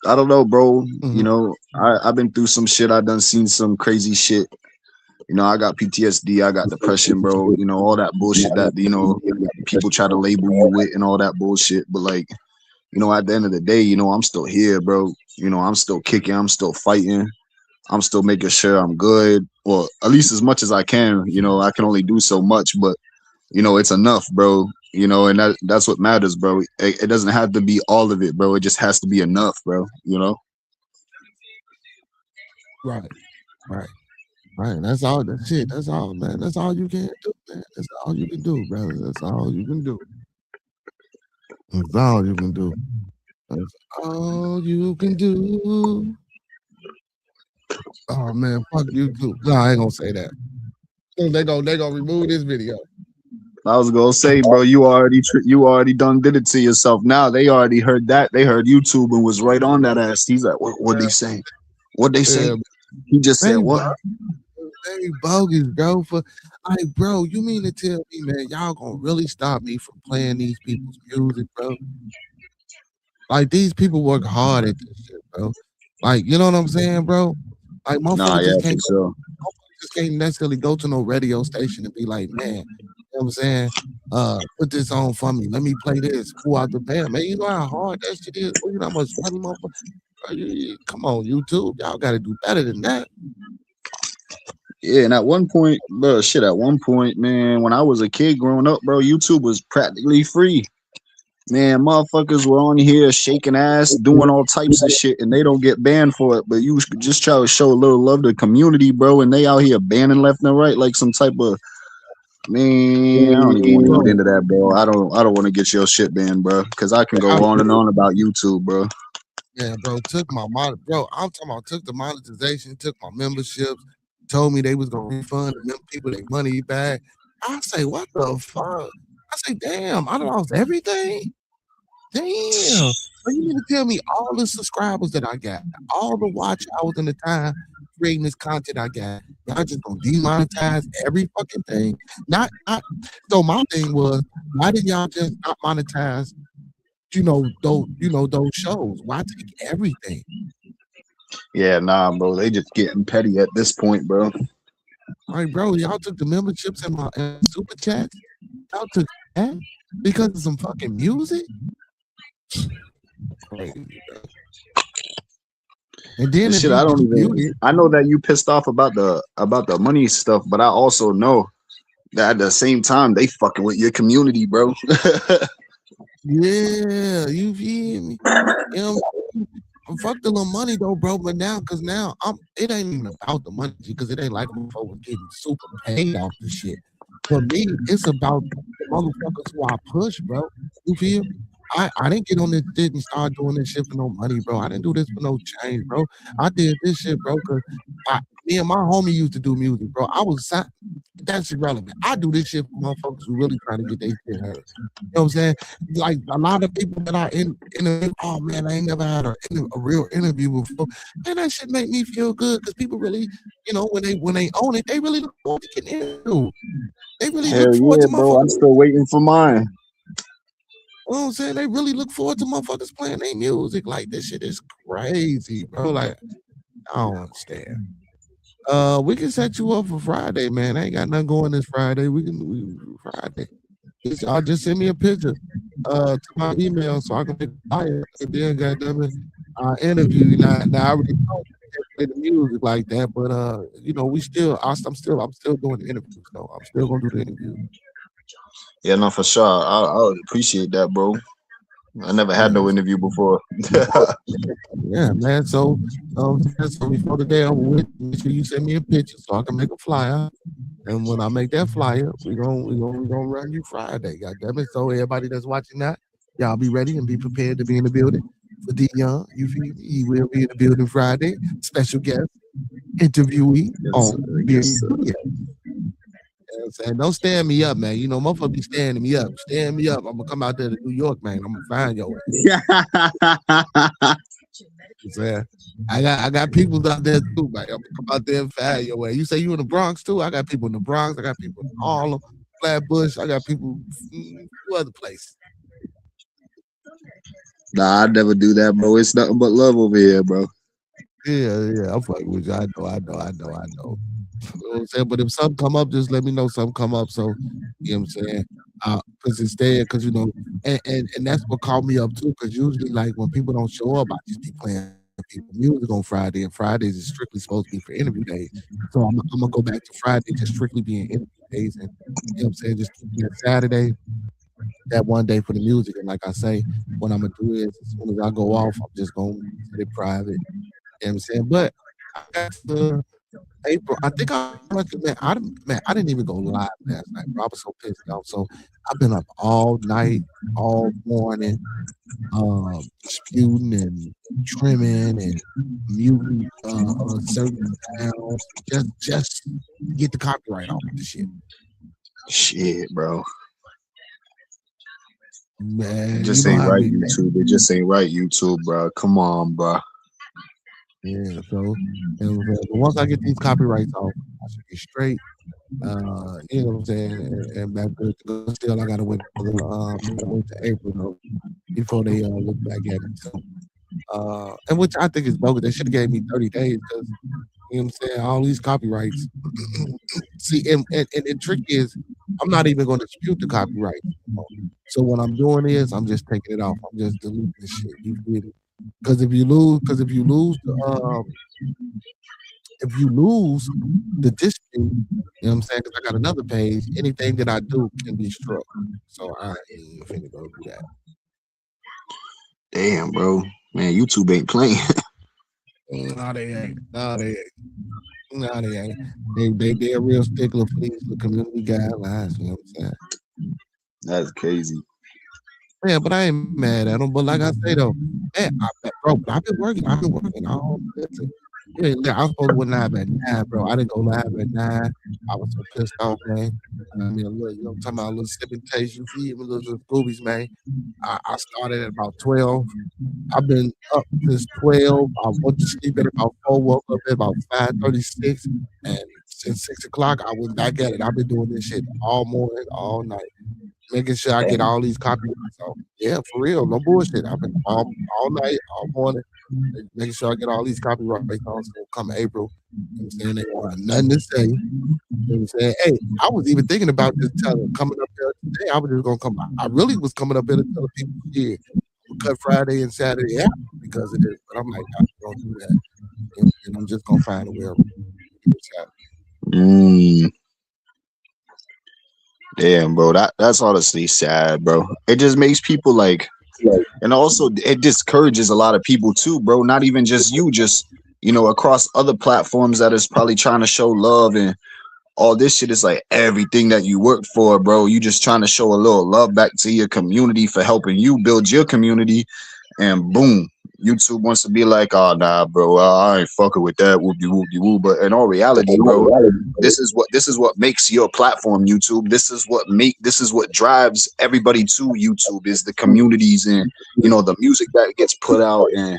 don't know, bro. I've been through some shit. I done seen some crazy shit. I got PTSD. I got depression, bro. All that bullshit that people try to label you with and all that bullshit. But like, at the end of the day, I'm still here, bro. I'm still kicking. I'm still fighting. I'm still making sure I'm good. Well, at least as much as I can. I can only do so much, but it's enough, bro. you know, and that's what matters, bro. It doesn't have to be all of it, bro. It just has to be enough, bro. You know. Right, right, right. That's all. That's it. That's all, man. That's all you can do, man. That's all you can do, brother. That's all you can do. That's all you can do. That's all you can do. Oh man, fuck YouTube. No, I ain't gonna say that. They gonna remove this video. I was gonna say, bro, you already done did it to yourself. Now they already heard that. They heard YouTube and was right on that ass. He's like, what they say? What they say? Yeah, He just said they what? they bogus, bro. For like, bro, you mean to tell me, man, y'all gonna really stop me from playing these people's music, bro? Like these people work hard at this shit, bro. Like, you know what I'm saying, bro? Like Nah, motherfuckers yeah, just for can't sure. just can't necessarily go to no radio station and be like, man, you know what I'm saying? Put this on for me. Let me play this. Pull out the band. Man, you know how hard that shit is? Bro, you know how much money, motherfucker? Come on, YouTube. Y'all gotta do better than that. Yeah, and at one point, bro, shit, at one point, man, when I was a kid growing up, bro, YouTube was practically free. Man, motherfuckers were on here shaking ass, doing all types of shit, and they don't get banned for it. But you just try to show a little love to the community, bro, and they out here banning left and right like some type of man. I don't even want to get Bro, into that, bro. I don't want to get your shit banned, bro, because I can go on and on about YouTube, bro. yeah, bro, took my mon bro, I'm talking about took the monetization, took my memberships, told me they was gonna refund them people their money back. I say, what the fuck? I say, damn, I done lost everything. Damn. So you mean to tell me all the subscribers that I got, all the watch hours and the time creating this content I got, y'all just gonna demonetize every fucking thing? Not so my thing was, why did y'all just not monetize, those shows? Why take everything? Yeah, nah, bro. They just getting petty at this point, bro. Like, bro, y'all took the memberships and my super chats. Y'all took that because of some fucking music. Crazy, bro. And then And if shit, you I don't even. dispute it, I know that you pissed off about the money stuff, but I also know that at the same time they fucking with your community, bro. yeah, you feel me? You know, fuck the little money though, bro. But now, cause now it ain't even about the money, because it ain't like before was getting super paid off the shit. For me, it's about the motherfuckers who I push, bro. You feel me? I didn't get on this shit and start doing this shit for no money, bro. I didn't do this for no change, bro. I did this shit, bro, because me and my homie used to do music, bro. That's irrelevant. I do this shit for motherfuckers who really trying to get their shit heard. You know what I'm saying? Like a lot of people that I interview, oh man, I ain't never had a real interview before. Man, that shit make me feel good, because people really, when they own it, they really look forward to getting interviewed. They really look Hell forward yeah, to bro. I'm motherfuckers. still waiting for mine. You know what I'm saying? They really look forward to motherfuckers playing their music. Like, this shit is crazy, bro. Like, I don't understand. We can set you up for Friday, man. I ain't got nothing going this Friday. Friday. I'll just send me a picture to my email so I can make a flyer. And then, goddamn it, I interview you. Now I already know you can't play the music like that, but I'm still doing the interviews. So I'm still gonna do the interview. Yeah, no, for sure. I would appreciate that, bro. I never had Yeah, no interview before. yeah, man. So before the day over with, make sure you send me a picture so I can make a flyer. And when I make that flyer, we gonna run you Friday. God damn it. So everybody that's watching that, y'all be ready and be prepared to be in the building for D Young. You feel me? He will be in the building Friday. Special guest, interviewee Yes, on sir. Beard. Yes, You know what I'm saying? Don't stand me up, man. You know, motherfucker be standing me up. Stand me up. I'm gonna come out there to New York, man. I'm gonna find your ass. sir. You know what I'm saying? I got people out there too, man. I'm gonna come out there and find your way. You say you in the Bronx too? I got people in the Bronx. I got people in Harlem, Flatbush. I got people few other places. Nah, I never do that, bro. It's nothing but love over here, bro. Yeah. I'm fucking with you. I know. You know what I'm saying? But if something come up, just let me know something come up. So, you know what I'm saying? Because instead, because and that's what called me up too. Because usually, like when people don't show up, I just be playing people music on Friday, and Fridays is strictly supposed to be for interview days. So I'm gonna go back to Friday, just strictly being interview days, and you know what I'm saying, just keep it Saturday. that one day for the music. And like I say, what I'm gonna do is as soon as I go off, I'm just gonna set it private. You know what I'm saying? But I got to April. I think I pretty much man, I didn't even go live last night, bro. I was so pissed off. So I've been up all night, all morning, disputing and trimming and muting certain sounds just to get the copyright off of the shit. Shit, bro. Man, you Just know ain't how I right, be. YouTube. It just ain't right, YouTube, bro. Come on, bro. Yeah, so but once I get these copyrights off, I should be straight. You know what I'm saying? And back good to go. Still, I gotta wait another, I gotta wait to April though before they look back at it. So, and which I think is bogus. They should have gave me 30 days because you know what I'm saying. All these copyrights. See, and the trick is, I'm not even going to dispute the copyright. So what I'm doing is, I'm just taking it off. I'm just deleting the shit. You feel me? Because if you lose the dispute, you know what I'm saying? Because I got another page. Anything that I do can be struck. So I ain't finna go do that. Damn, bro. Man, YouTube ain't playing. No, they ain't. No, they ain't. No, they ain't. They're a real stickler for these community guidelines. You know what I'm saying? That's crazy. Yeah, but I ain't mad at them. But like I say though, man, bro, but I've been working. I've been working all. Listen, I was supposed to went live at 9, bro. I didn't go live at 9. I was so pissed off, man. I mean, look, you know, I'm talking about a little sipping taste. You feel me, little Scoobies, man. I started at about 12. I've been up since 12. I went to sleep at about 4. Woke up at about 5:36, and since 6 o'clock, I went back at it. I've been doing this shit all morning, all night, making sure I get all these copyrights off. Yeah, for real, no bullshit. I've been all night, all morning, making sure I get all these copyrights on. So come April, you know what I'm saying, they won't have nothing to say. You know what I'm saying? Hey, I was even thinking about just coming up here today. I was just gonna come. I really was coming up here to tell people, yeah, I'm gonna cut Friday and Saturday out because of this. But I'm like, I'm gonna do that, and I'm just gonna find a way around it. Mm, damn, bro. That's honestly sad, bro. It just makes people like, and also it discourages a lot of people too, bro. Not even just you, just across other platforms that is probably trying to show love and all this shit. Is like everything that you worked for, bro. You just trying to show a little love back to your community for helping you build your community, and boom, YouTube wants to be like, oh nah, bro, I ain't fucking with that, whoopie whoopie woo. But in all reality, bro, this is what makes your platform, YouTube. This is what drives everybody to YouTube, is the communities and the music that gets put out, and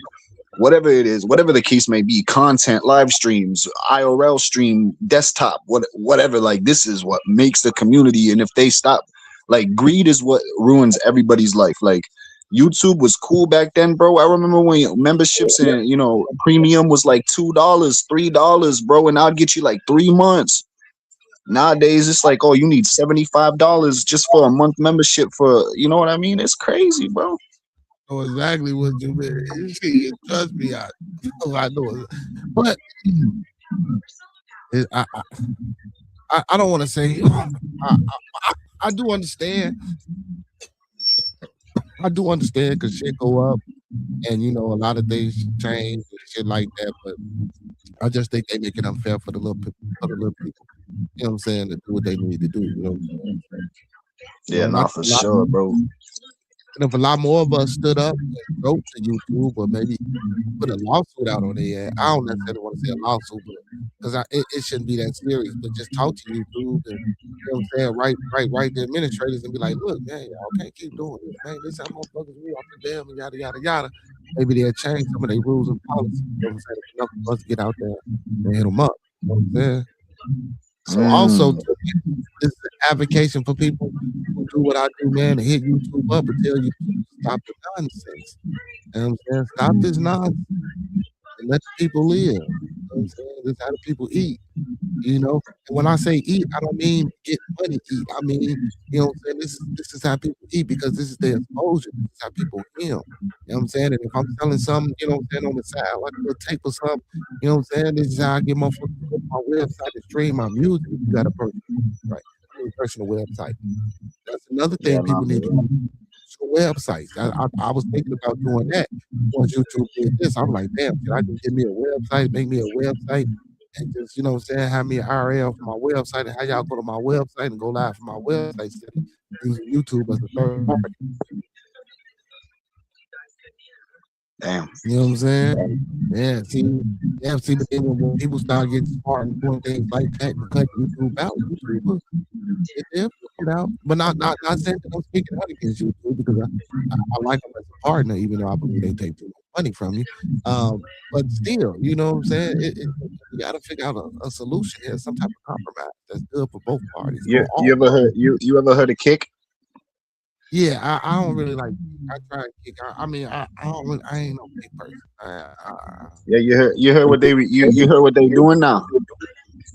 whatever it is, whatever the case may be, content, live streams, IRL stream, desktop, whatever. Like, this is what makes the community. And if they stop, like, greed is what ruins everybody's life. Like, YouTube was cool back then, bro. I remember when memberships and premium was like $2, $3, bro, and I'd get you like 3 months. Nowadays, it's like, oh, you need $75 just for a month membership for, you know what I mean? It's crazy, bro. Know exactly what you mean. See, trust me, I know it. But I don't want to say I do understand. I do understand because shit go up, and a lot of things change and shit like that. But I just think they make it unfair for the little people. You know what I'm saying? To do what they need to do. You know what I'm saying? Yeah, And I not think for sure, bro. and if a lot more of us stood up and wrote to YouTube, or maybe put a lawsuit out on their ass. I don't necessarily want to say a lawsuit, but because it shouldn't be that serious. But just talk to YouTube and what I'm saying, write the administrators and be like, look, man, y'all can't keep doing this, man. This how motherfuckers we off the dam and yada yada yada. Maybe they'll change some of their rules and policies. You know what I'm saying? Enough of us get out there and hit them up. You know what I'm saying? So also, Mm. this is an advocation for people who do what I do, man, and hit YouTube up and tell YouTube to stop the nonsense. You know what I'm saying? Stop this nonsense and let the people live. You know what I'm saying? This is how the people eat. And when I say eat, I don't mean get money eat. I mean, what I'm saying? This is how people eat because this is their exposure. This is how people eat. You know what I'm saying? And if I'm selling something, what I'm saying, on the side, like a little tape or something, what I'm saying? This is how I get motherfuckers to go to my website and stream my music if you got a person. Right. own personal website. That's another Yeah, thing nah, people for need to real. do. So websites. I was thinking about doing that once YouTube did this. I'm like, damn, can I just get me a website, make me a website, and just, you know what I'm saying, have me an URL for my website and how y'all go to my website and go live from my website instead of using YouTube as a third party. Damn. You know what I'm saying? See, but then when people start getting smart and doing things like that and cut YouTube out, YouTube will they'll figure it out. But not saying that I'm speaking out against YouTube because I like them as a partner, even though I believe they take too much money from you. But still, you know what I'm saying? You got to figure out a solution here, some type of compromise that's good for both parties or You all ever heard parties. you ever heard of Kick? Yeah, I don't really like. I try and kick. I mean, I don't. Really, I ain't no kick person. Yeah, you heard what you heard what they doing now.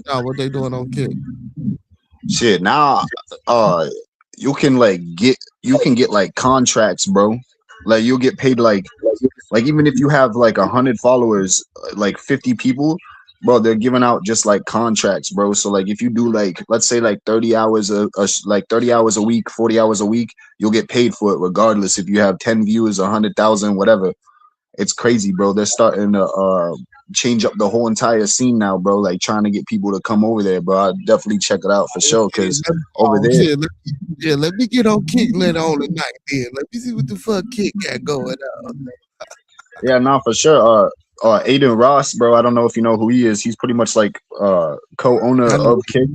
No, what they doing on kick? Shit, now uh you can get like contracts, bro. Like you'll get paid like even if you have like 100 followers, like 50 people, bro, they're giving out just like contracts, bro. So like if you do like let's say like 30 hours like 30 hours a week, 40 hours a week, you'll get paid for it regardless if you have 10 viewers, 100,000, whatever. It's crazy, bro. They're starting to change up the whole entire scene now, bro. Like trying to get people to come over there, bro. I'll definitely check it out for Oh sure. shit! Cause over there, Let me get on kick later on tonight. Then let me see what the fuck kick got going on. yeah, nah, for sure. Aiden Ross, bro. I don't know if you know who he is. He's pretty much like co-owner I know. of Kick,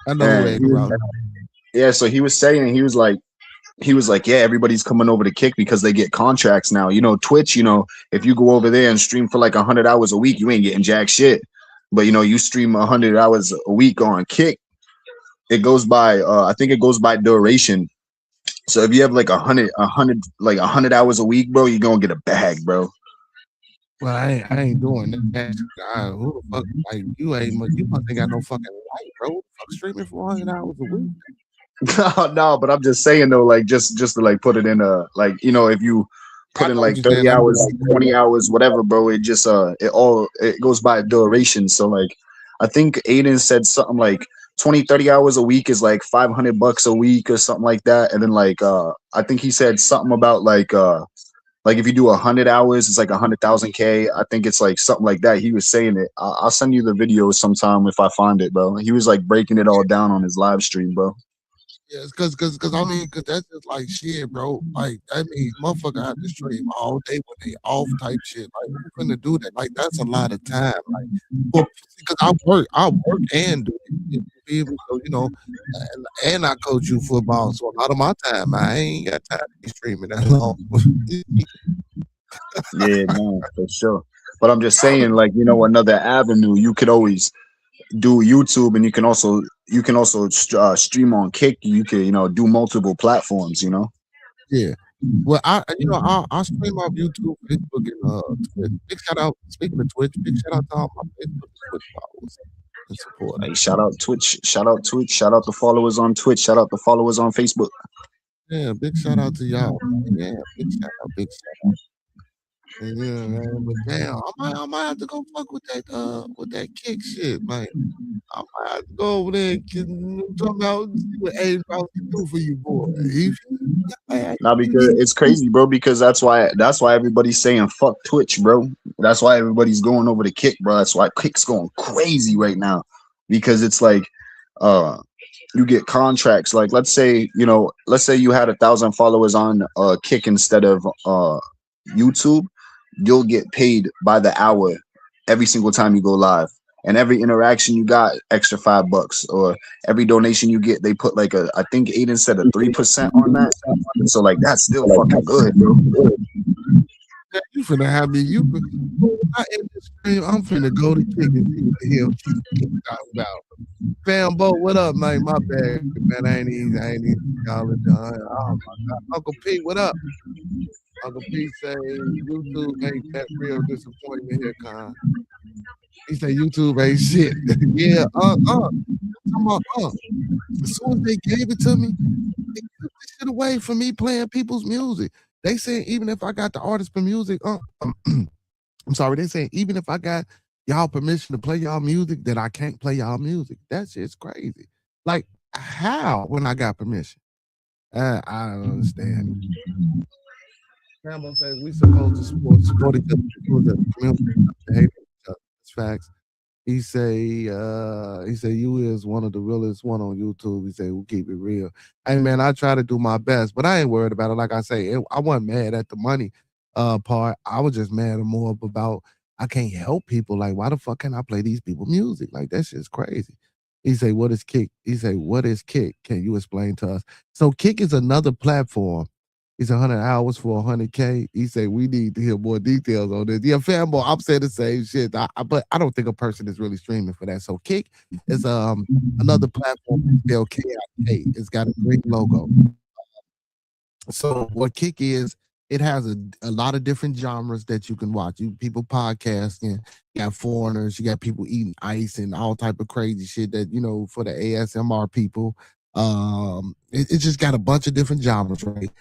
I know who and Aiden Ross. yeah. So he was saying he was like, yeah, everybody's coming over to Kick because they get contracts now. You know, Twitch. You know, if you go over there and stream for like 100 hours a week, you ain't getting jack shit. But you know, you stream 100 hours a week on Kick, it goes by. I think it goes by duration. So if you have like like 100 hours a week, bro, you're gonna get a bag, bro. Well, I ain't doing that. Who the fuck? Like you ain't. You must ain't got no fucking life, bro. Who the fuck streaming for 100 hours a week? No, but I'm just saying though, like just to like put it in a like if you I put in know what like you're saying. 30 I hours, mean, 20 hours, whatever, bro, it just it goes by duration. So like I think Aiden said something like 20, 30 hours a week is like $500 a week or something like that. And then like I think he said something about like if you do 100 hours, it's like 100,000 K. I think it's like something like that. He was saying it. I'll send you the video sometime if I find it, bro. He was like breaking it all down on his live stream, bro. yeah, cause I mean, cause that's just like shit, bro. Like I mean, motherfucker have to stream all day when they off type shit. Like who finna do that? Like that's a lot of time. Like, well, because I work and do it. You feel me? So you know, and I coach you football, so a lot of my time I ain't got time to be streaming that long. Yeah, no, for sure. But I'm just saying, like, another avenue you could always do YouTube, and you can also stream on Kick. You could do multiple platforms. Yeah. Well, I stream off YouTube, Facebook, and Twitch. Big shout out. Speaking of Twitch, big shout out to all my Facebook and Twitch followers and supporters. Like shout out Twitch, shout out the followers on Twitch, shout out the followers on Facebook. Yeah, big shout out to y'all, man. Yeah, big shout out. Yeah, man. But damn, I might have to go fuck with that kick shit, man. I might have to go over there and talk about see what Aiden Ross can do for you, boy. Now because it's crazy, bro. Because that's why everybody's saying fuck Twitch, bro. That's why everybody's going over to Kick, bro. That's why Kick's going crazy right now because it's like, you get contracts. Like let's say you had 1,000 followers on Kick instead of YouTube, you'll get paid by the hour every single time you go live. And every interaction you got, extra $5. Or every donation you get, they put like I think Aiden said a 3% on that. So like that's still fucking good, bro. You finna have me. I end this stream. I'm finna go to Kick and see what the hell Kick talking about. Fambo, what up, man? My bad, man. I ain't even y'all. Oh my God, Uncle P, what up? Uncle P say YouTube ain't that real disappointment here, Con. He say YouTube ain't shit. Yeah, as soon as they gave it to me, they took this shit away from me playing people's music. They saying even if I got the artist for music, I'm sorry, they saying even if I got y'all permission to play y'all music, that I can't play y'all music. That shit's crazy. Like, how when I got permission? I don't understand. Rambo said we supposed to support each other. It was a community. Hate each other. It's facts. He say you is one of the realest one on YouTube. He say we keep it real. Hey man, I try to do my best, but I ain't worried about it. Like I say, I wasn't mad at the money part. I was just mad more about I can't help people. Like, why the fuck can I play these people music? Like that shit's crazy. He say, what is Kick? He say, what is Kick? Can you explain to us? So Kick is another platform. It's 100 hours for 100K. He said, we need to hear more details on this. Yeah, fanboy, I'm saying the same shit. But I don't think a person is really streaming for that. So Kick is another platform spelled KIK. It's got a green logo. So what Kick is, it has a lot of different genres that you can watch. People podcasting, you got foreigners, you got people eating ice and all type of crazy shit that for the ASMR people. It just got a bunch of different genres, right?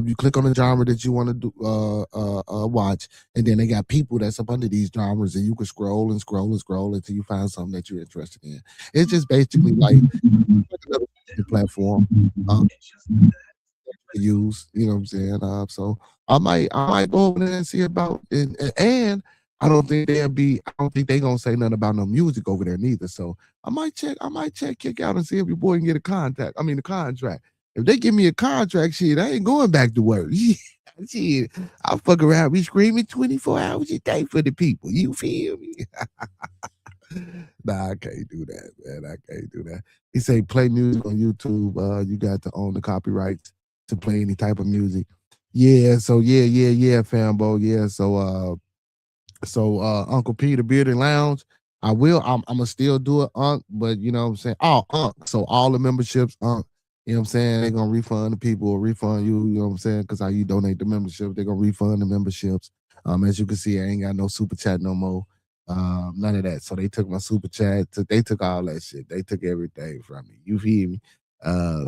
You click on the genre that you want to do watch, and then they got people that's up under these genres, and you can scroll and scroll and scroll until you find something that you're interested in. It's just basically like another platform. Use, you know what I'm saying? So I might go over there and see about it. And I don't think they gonna say nothing about no music over there neither. So I might check Kick out and see if your boy can get a contract. If they give me a contract, shit, I ain't going back to work. Shit, I'll fuck around, be screaming 24 hours a day for the people. You feel me? Nah, I can't do that, man. I can't do that. He say play music on YouTube. You got to own the copyrights to play any type of music. Yeah, so yeah, fanbo. Yeah, so Uncle Peter Bearded Lounge. I'm gonna still do it, Unc, but you know what I'm saying? Oh, Unc. So all the memberships, Unc, you know what I'm saying? They're gonna refund the people or refund you know what I'm saying? Because how you donate the membership, they're gonna refund the memberships. As you can see, I ain't got no super chat no more. None of that. So they took my super chat, they took all that shit. They took everything from me. You feel me?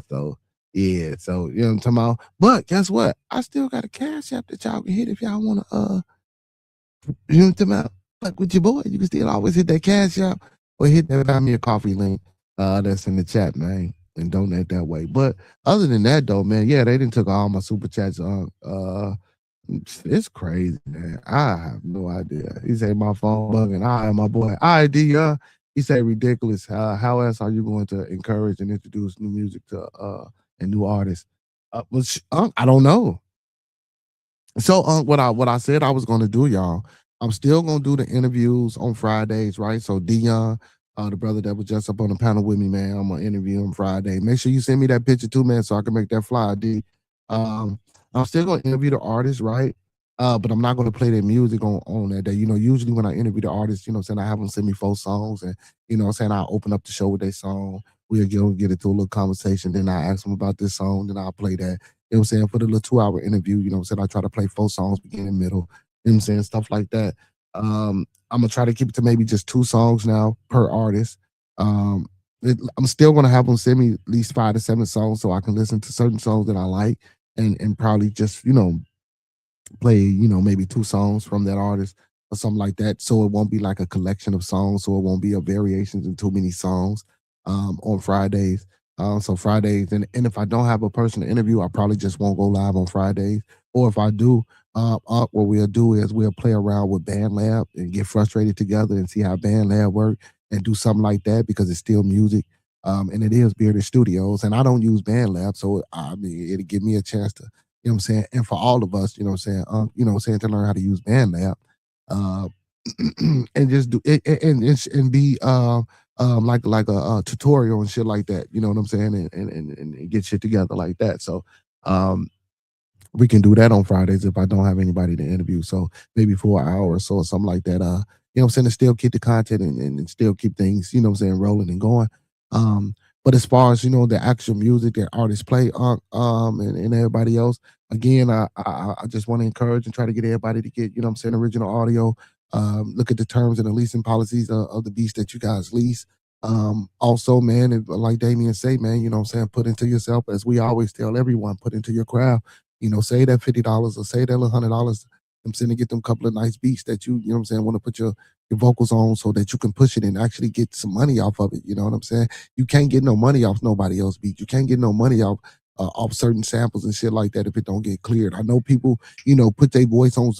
So yeah, so you know what I'm talking about. But guess what? I still got a cash app that y'all can hit if y'all wanna you know what I'm talking about? Like with your boy, you can still always hit that cash app or hit that buy me a coffee link that's in the chat, man, and donate that way. But other than that though, man, yeah, they didn't took all my super chats on it's crazy, man. I have no idea. He said my phone bugging. I am my boy. ID, he said ridiculous. How else are you going to encourage and introduce new music to and new artists? I don't know. So what I said I was gonna do, y'all. I'm still gonna do the interviews on Fridays, right? So Dion, the brother that was just up on the panel with me, man, I'm gonna interview him Friday. Make sure you send me that picture too, man, so I can make that fly, D. Um, I'm still gonna interview the artists, right? But I'm not gonna play their music on that day. Usually when I interview the artists, what I'm saying, I have them send me 4 songs, and what I'm saying, I open up the show with their song. We'll get into a little conversation. Then I ask them about this song, then I'll play that. You know what I'm saying? For the little 2 hour interview, you know what I'm saying? I try to play 4 songs, beginning, middle, you know what I'm saying? Stuff like that. I'm gonna try to keep it to maybe just 2 songs now per artist. I'm still gonna have them send me at least 5 to 7 songs so I can listen to certain songs that I like and probably just, play, maybe 2 songs from that artist or something like that. So it won't be like a collection of songs, so it won't be a variations in too many songs on Fridays. So Fridays, and if I don't have a person to interview, I probably just won't go live on Fridays. Or if I do, what we'll do is we'll play around with BandLab and get frustrated together and see how BandLab work and do something like that because it's still music. And it is Bearded Studios, and I don't use BandLab, so I mean it'll give me a chance to, you know what I'm saying, and for all of us, to learn how to use BandLab, uh, and just do it and be like a tutorial and shit like that. You know what I'm saying, and get shit together like that. So we can do that on Fridays if I don't have anybody to interview. So maybe for an hour or so or something like that. What I'm saying, to still keep the content and still keep things, what I'm saying, rolling and going. But as far as the actual music that artists play and everybody else, again, I just want to encourage and try to get everybody to get, what I'm saying, original audio. Look at the terms and the leasing policies of the beats that you guys lease. Also, man, like Damien say, man, what I'm saying, put into yourself, as we always tell everyone, put into your craft. Say that $50 or say that $100 I'm saying, to get them couple of nice beats that you know what I'm saying, want to put your vocals on so that you can push it and actually get some money off of it. You know what I'm saying? You can't get no money off nobody else beat. You can't get no money off certain samples and shit like that if it don't get cleared. I know people, put their voice on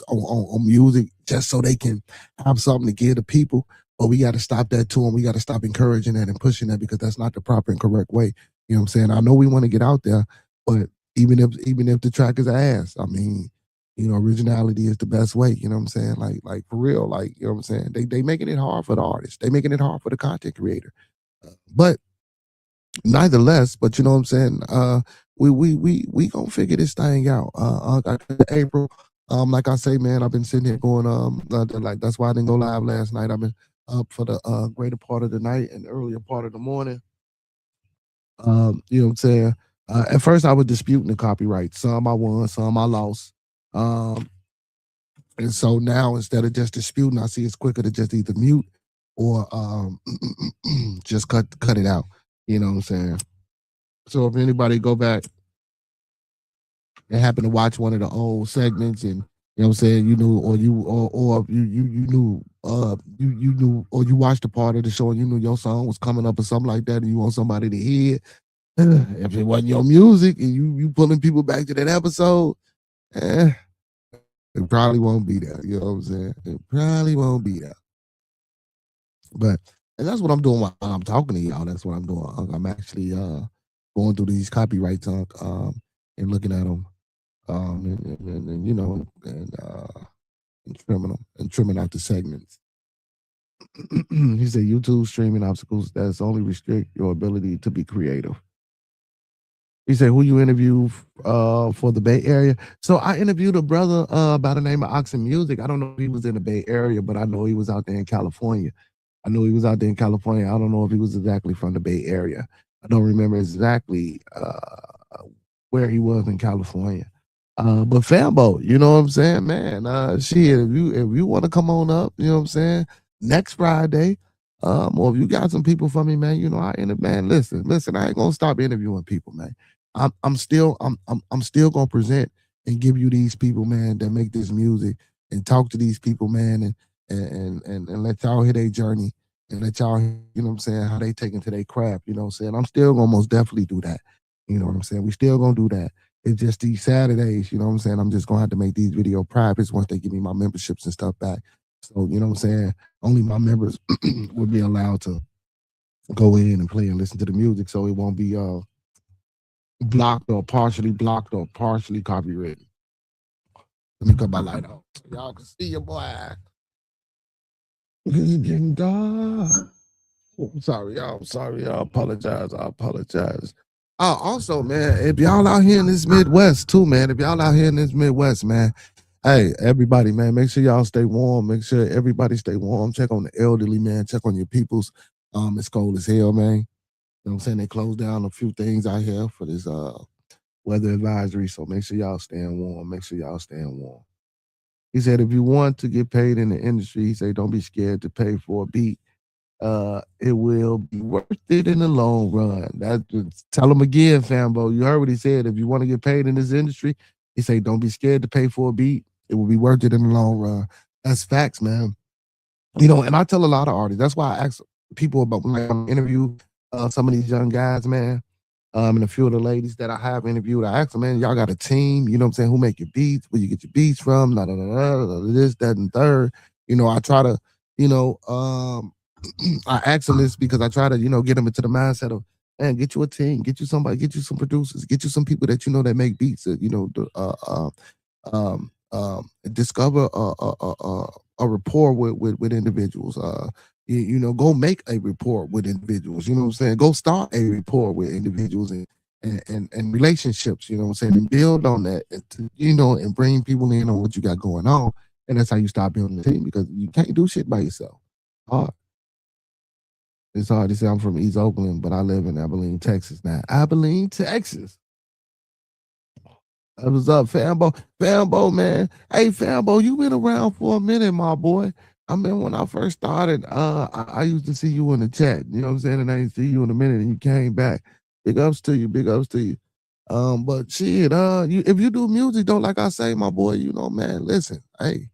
music just so they can have something to give to people, but we got to stop that too, and we got to stop encouraging that and pushing that because that's not the proper and correct way. You know what I'm saying? I know we want to get out there, but even if the track is ass, I mean, originality is the best way. You know what I'm saying? Like for real, like you know what I'm saying. They making it hard for the artist. They making it hard for the content creator. But nevertheless, but you know what I'm saying. We gonna figure this thing out. April. Like I say, man, I've been sitting here going like that's why I didn't go live last night. I've been up for the greater part of the night and earlier part of the morning. You know what I'm saying? At first, I was disputing the copyright. Some I won, some I lost. And so now, instead of just disputing, I see it's quicker to just either mute or just cut it out. You know what I'm saying? So if anybody go back and happen to watch one of the old segments, and you know what I'm saying, you knew, or if you knew, you knew, or you watched a part of the show and you knew your song was coming up or something like that, and you want somebody to hear it. If it wasn't your music and you pulling people back to that episode, it probably won't be there. You know what I'm saying? It probably won't be there. But and that's what I'm doing while I'm talking to y'all. That's what I'm doing. I'm actually going through these copyrights and looking at them, and trimming out the segments. He said YouTube streaming obstacles that's only restrict your ability to be creative. He said, who you interview for the Bay Area? So I interviewed a brother by the name of Oxen Music. I don't know if he was in the Bay Area, but I know he was out there in California. I know he was out there in California. I don't know if he was exactly from the Bay Area. I don't remember exactly where he was in California. But Fambo, you know what I'm saying, man? Shit, if you want to come on up, you know what I'm saying, next Friday, or if you got some people for me, man, man, listen, I ain't gonna stop interviewing people, man. I'm still gonna present and give you these people, man, that make this music and talk to these people, man, and let y'all hear their journey and let y'all, you know what I'm saying, how they take into their craft, you know what I'm saying. I'm still gonna most definitely do that. You know what I'm saying? We still gonna do that. It's just these Saturdays, you know what I'm saying? I'm just gonna have to make these video privates once they give me my memberships and stuff back. So, you know what I'm saying? Only my members will be allowed to go in and play and listen to the music, so it won't be blocked or partially copyrighted. Let me cut my light off so y'all can see your boy. It's getting dark. Oh, I'm sorry, y'all. I apologize. Also, man, if y'all out here in this Midwest too, man, man, hey, everybody, man, make sure y'all stay warm. Make sure everybody stay warm. Check on the elderly, man. Check on your peoples. It's cold as hell, man. You know what I'm saying? They closed down a few things out here for this weather advisory. So make sure y'all staying warm. He said, if you want to get paid in the industry, he said, don't be scared to pay for a beat. It will be worth it in the long run. Tell him again, Fambo. You heard what he said. If you want to get paid in this industry, he said, don't be scared to pay for a beat. It will be worth it in the long run. That's facts, man. And I tell a lot of artists. That's why I ask people about when I interview some of these young guys, man. And a few of the ladies that I have interviewed, I ask them, man, y'all got a team, you know what I'm saying? Who make your beats? Where you get your beats from? This, that, and third. I try to, I ask them this because I try to, get them into the mindset of, man, get you a team, get you somebody, get you some producers, get you some people that that make beats, discover a rapport with individuals. Go make a rapport with individuals. You know what I'm saying? Go start a rapport with individuals and relationships. You know what I'm saying? And build on that. And bring people in on what you got going on. And that's how you start building a team, because you can't do shit by yourself. Hard. It's hard to say I'm from East Oakland, but I live in Abilene, Texas now. Abilene, Texas. What's up, Fambo? Fambo, man. Hey, Fambo, you been around for a minute, my boy. I mean, when I first started, I used to see you in the chat. You know what I'm saying? And I didn't see you in a minute, and you came back. Big ups to you. But shit, if you do music though, like I say, my boy, man, listen, hey,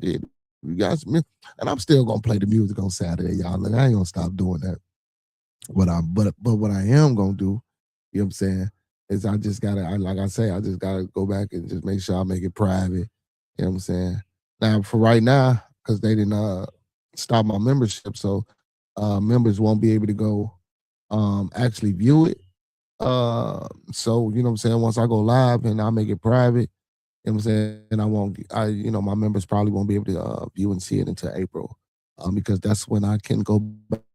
shit, you guys, and I'm still gonna play the music on Saturday, y'all. Like I ain't gonna stop doing that. But what I am gonna do, you know what I'm saying, is I just gotta, like I say, I just gotta go back and just make sure I make it private. You know what I'm saying? Now for right now, because they didn't stop my membership, so members won't be able to go actually view it. So you know what I'm saying. Once I go live and I make it private, you know what I'm saying, I won't. My members probably won't be able to view and see it until April, because that's when I can go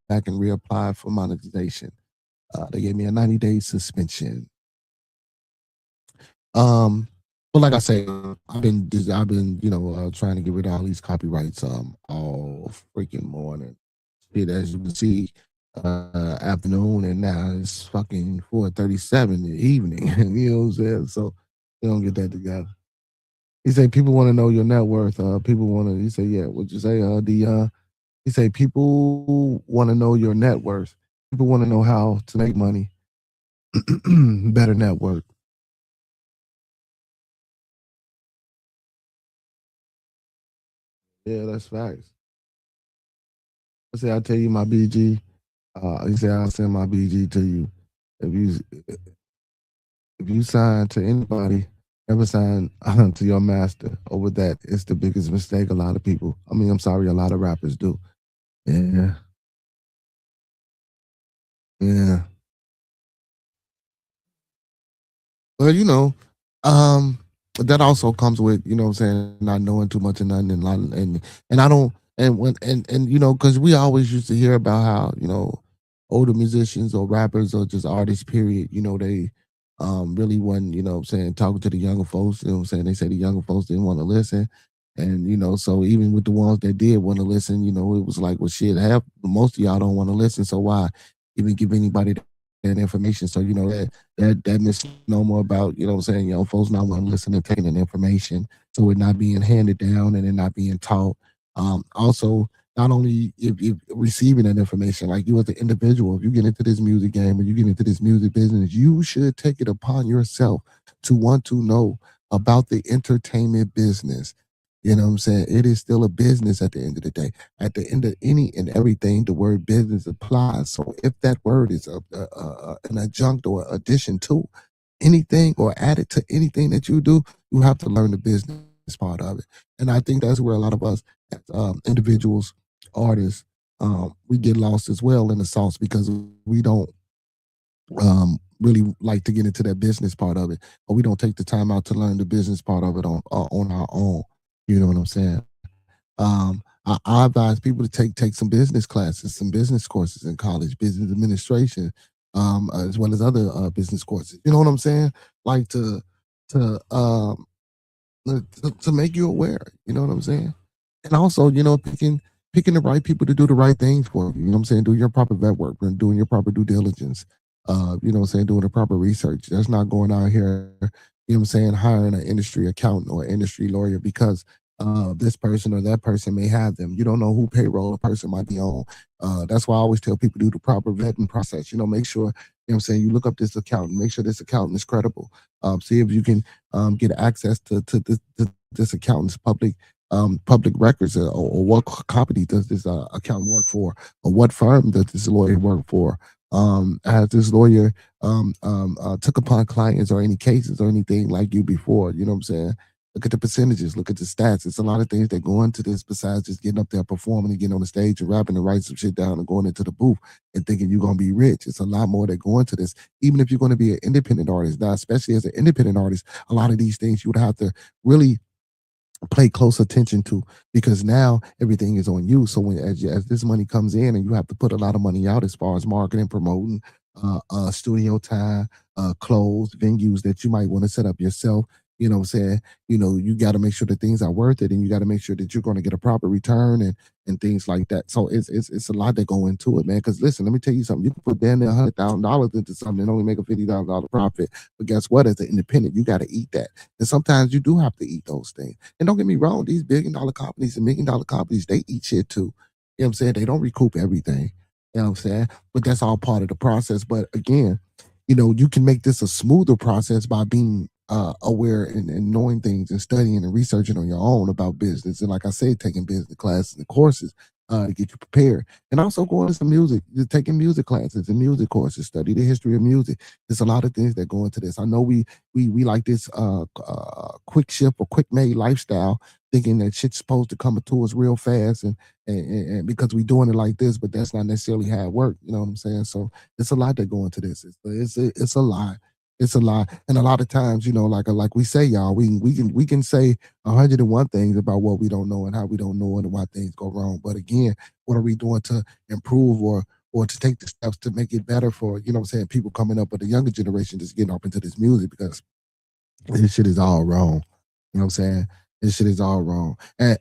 back and reapply for monetization. They gave me a 90-day suspension. But like I say, I've been trying to get rid of all these copyrights all freaking morning. Shit, as you can see, afternoon, and now it's fucking 4:37 in the evening. You know what I'm saying? So they don't get that together. He say people want to know your net worth. People want to. He say, yeah. What'd you say? He say people want to know your net worth. People want to know how to make money. Better network. Yeah, that's facts. I say I'll tell you my BG. He said I'll send my BG to you. If you if you sign to anybody, ever sign to your master over that, it's the biggest mistake a lot of people. I mean, I'm sorry, a lot of rappers do. Yeah, yeah. Well, um, that also comes with, what I'm saying, not knowing too much of nothing, and I don't, and because we always used to hear about how, older musicians or rappers or just artists, period, they really wasn't, what I'm saying, talking to the younger folks, what I'm saying, they say the younger folks didn't want to listen. And so even with the ones that did want to listen, it was like, well, shit, half most of y'all don't want to listen, so why even give anybody that information? So that misnomer about, what I'm saying, folks not want to listen and taking that information, so it not being handed down and it not being taught. Also, not only if receiving that information, like you as an individual, if you get into this music game or you get into this music business, you should take it upon yourself to want to know about the entertainment business. You know what I'm saying? It is still a business at the end of the day. At the end of any and everything, the word business applies. So if that word is an adjunct or addition to anything or added to anything that you do, you have to learn the business part of it. And I think that's where a lot of us, as individuals, artists, we get lost as well in the sauce because we don't really like to get into that business part of it, or we don't take the time out to learn the business part of it on our own. You know what I'm saying? I advise people to take some business classes, some business courses in college, business administration, as well as other business courses. You know what I'm saying? Like to to make you aware. You know what I'm saying? And also, picking the right people to do the right things for you. You know what I'm saying? Do your proper vet work and doing your proper due diligence. What I'm saying? Doing the proper research. That's not going out here, what I'm saying, hiring an industry accountant or industry lawyer because this person or that person may have them. You don't know who payroll a person might be on. That's why I always tell people do the proper vetting process. Make sure, I'm saying, you look up this accountant, make sure this accountant is credible. See if you can get access to this accountant's public records, or what company does this accountant work for, or what firm does this lawyer work for. Has this lawyer took upon clients or any cases or anything like you before? You know what I'm saying? Look at the percentages, look at the stats. It's a lot of things that go into this besides just getting up there performing and getting on the stage and rapping and writing some shit down and going into the booth and thinking you're gonna be rich. It's a lot more that go into this, even if you're going to be an independent artist. Now, especially as an independent artist, a lot of these things you would have to really pay close attention to, because now everything is on you. So as this money comes in and you have to put a lot of money out as far as marketing, promoting, studio time, clothes, venues that you might want to set up yourself. You know what I'm saying? You got to make sure that things are worth it, and you got to make sure that you're going to get a proper return and things like that. So it's a lot that go into it, man. Because listen, let me tell you something. You can put damn near $100,000 into something and only make a $50,000 profit. But guess what? As an independent, you got to eat that. And sometimes you do have to eat those things. And don't get me wrong, these $1 billion companies and $1 million companies, they eat shit too. You know what I'm saying? They don't recoup everything. You know what I'm saying? But that's all part of the process. But again, you can make this a smoother process by being aware and knowing things and studying and researching on your own about business. And like I said, taking business classes and courses to get you prepared. And also going to some music, you're taking music classes and music courses, study the history of music. There's a lot of things that go into this. I know we like this quick ship or quick made lifestyle, thinking that shit's supposed to come to us real fast and because we're doing it like this, but that's not necessarily how it works. You know what I'm saying? So it's a lot that go into this. It's a lot. It's a lot, and a lot of times, like we say, y'all, we can say 101 things about what we don't know and how we don't know it and why things go wrong. But again, what are we doing to improve or to take the steps to make it better for what I'm saying, people coming up with the younger generation that's getting up into this music, because this shit is all wrong. You know what I'm saying? This shit is all wrong. And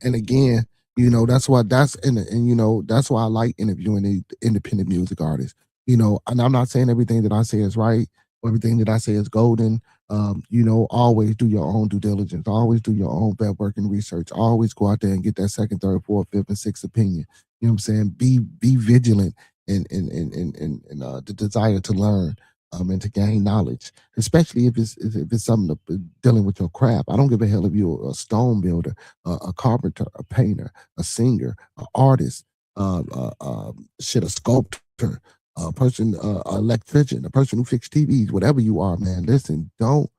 again, that's why I like interviewing the independent music artists. And I'm not saying everything that I say is right or everything that I say is golden. Always do your own due diligence. Always do your own network and research. Always go out there and get that second, third, fourth, fifth, and sixth opinion. You know what I'm saying? Be vigilant and the desire to learn and to gain knowledge, especially if it's something dealing with your craft. I don't give a hell if you're a stone builder, a carpenter, a painter, a singer, an artist, a sculptor, a person, an electrician, a person who fixes TVs, whatever you are, man. Listen, don't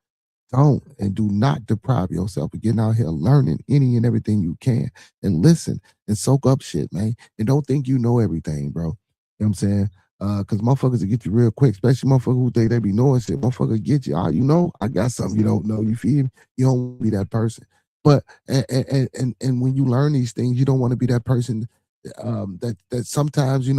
and do not deprive yourself of getting out here learning any and everything you can, and listen and soak up shit, man. And don't think you know everything, bro. You know what I'm saying? Cause motherfuckers will get you real quick, especially motherfuckers who think they be knowing shit. Motherfucker get you. I got something you don't know. You feel me? You don't want to be that person. But and when you learn these things, you don't want to be that person that sometimes you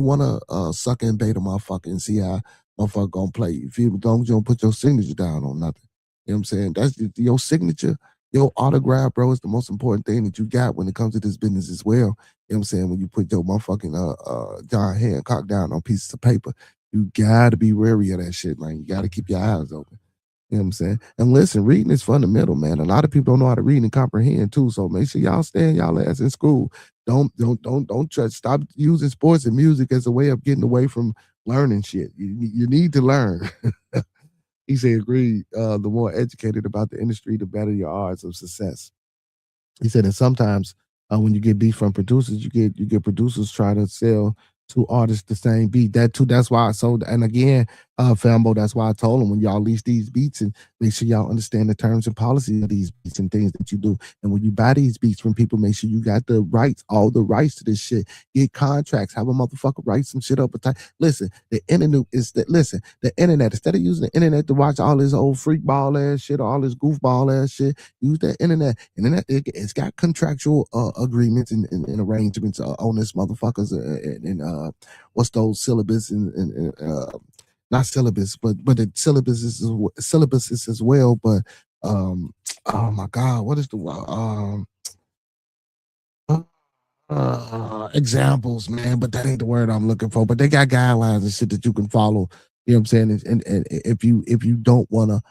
want to suck and bait a motherfucker and see how motherfucker gonna play. You feel me? As long as you don't put your signature down on nothing. You know what I'm saying? That's your signature, your autograph, bro, is the most important thing that you got when it comes to this business as well. You know what I'm saying? When you put your motherfucking John Hancock down on pieces of paper, you gotta be wary of that shit, man. You gotta keep your eyes open. You know what I'm saying? And listen, reading is fundamental, man. A lot of people don't know how to read and comprehend too. So make sure y'all stay in y'all ass in school. Don't try, stop using sports and music as a way of getting away from learning shit. You need to learn. He said, agreed. The more educated about the industry, the better your odds of success. He said, and sometimes when you get beats from producers, you get producers try to sell to artists the same beat. That too, that's why I sold. And again, Fambo, that's why I told him when y'all lease these beats and make sure y'all understand the terms and policies of these beats and things that you do. And when you buy these beats from people, make sure you got the rights, all the rights to this shit. Get contracts, have a motherfucker write some shit up. Listen, the internet is that. Listen, the internet, instead of using the internet to watch all this old freak ball ass shit or all this goofball ass shit, use the internet. And it's got contractual agreements and arrangements on this motherfuckers and what's those syllabus and not syllabus, but the syllabuses as well. But oh my god, what is the examples, man? But that ain't the word I'm looking for. But they got guidelines and shit that you can follow. You know what I'm saying? And if you don't want to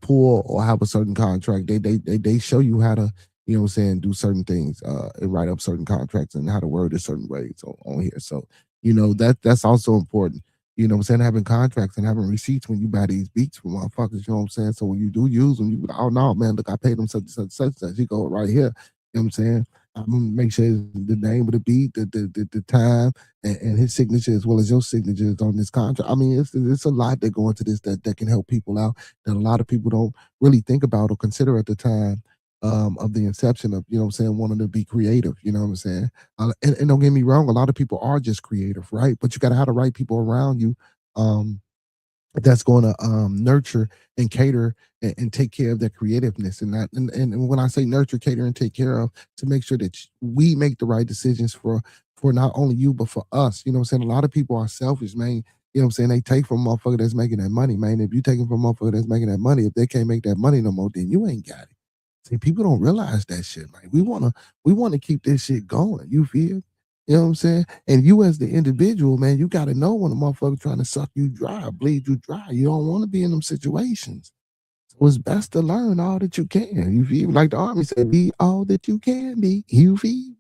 pull or have a certain contract, they show you how to, you know what I'm saying, do certain things and write up certain contracts and how to word it certain ways on here. So that's also important. You know what I'm saying? Having contracts and having receipts when you buy these beats from motherfuckers, you know what I'm saying? So when you do use them, you be like, oh no, man, look, I paid them such and such and such. Such. You go right here. You know what I'm saying? I'm gonna make sure the name of the beat, the time, and his signature as well as your signature is on this contract. I mean, it's a lot that go into this that can help people out that a lot of people don't really think about or consider at the time of the inception of, you know what I'm saying, wanting to be creative. You know what I'm saying? And don't get me wrong, a lot of people are just creative, right? But you got to have the right people around you. That's going to nurture and cater and take care of their creativeness and when I say nurture, cater, and take care of, to make sure that we make the right decisions for not only you but for us. You know what I'm saying? A lot of people are selfish, man. You know what I'm saying? They take from a motherfucker that's making that money, man. If you taking from a motherfucker that's making that money, if they can't make that money no more, then you ain't got it. See, people don't realize that shit, man. We wanna keep this shit going. You feel? You know what I'm saying? And you as the individual, man, you gotta know when a motherfucker trying to suck you dry, bleed you dry. You don't want to be in them situations. So it's best to learn all that you can. You feel? Like the army said, be all that you can be. You feel?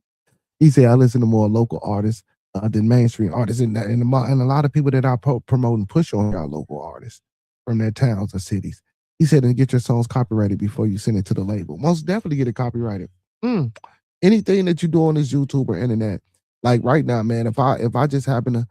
He said, I listen to more local artists than mainstream artists, and a lot of people that I promote and push on our local artists from their towns or cities. He said, and get your songs copyrighted before you send it to the label. Most definitely get it copyrighted. Mm. Anything that you do on this YouTube or internet, like right now, man, if I just happen to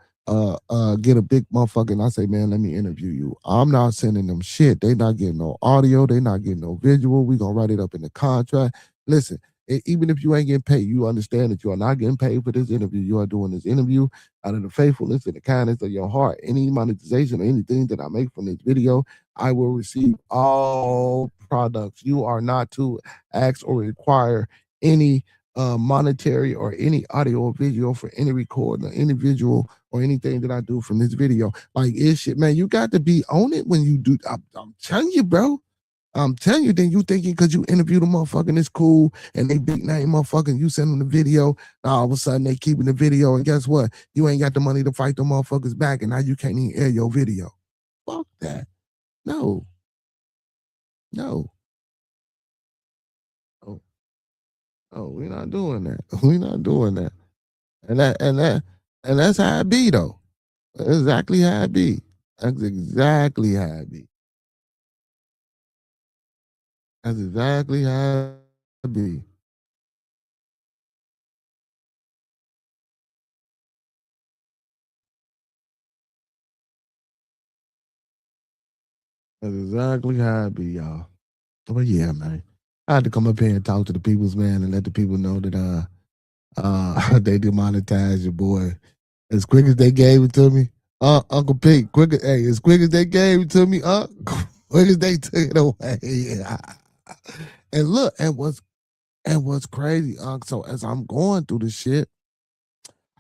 get a big motherfucker and I say, man, let me interview you, I'm not sending them shit. They not getting no audio, they not getting no visual. We gonna write it up in the contract. Listen, even if you ain't getting paid, you understand that you are not getting paid for this interview. You are doing this interview out of the faithfulness and the kindness of your heart. Any monetization or anything that I make from this video, I will receive all products. You are not to ask or require any monetary or any audio or video for any recording or any visual or anything that I do from this video. Like, it's shit, man. You got to be on it when you do. I'm telling you, bro. I'm telling you, then you thinking because you interviewed a motherfucker and it's cool and they big name motherfucker, you send them the video, now all of a sudden they keeping the video, and guess what? You ain't got the money to fight them motherfuckers back, and now you can't even air your video. Fuck that. No. No. Oh, oh, we're not doing that. We're not doing that. And that's how it be though. That's exactly how it be. That's exactly how it be. That's exactly how it be. That's exactly how it be, y'all. But yeah, man. I had to come up here and talk to the peoples, man, and let the people know that they demonetized your boy as quick as they gave it to me. Uncle Pete, as quick as they gave it to me, quick as they took it away. And look, and what's crazy, so as I'm going through the shit,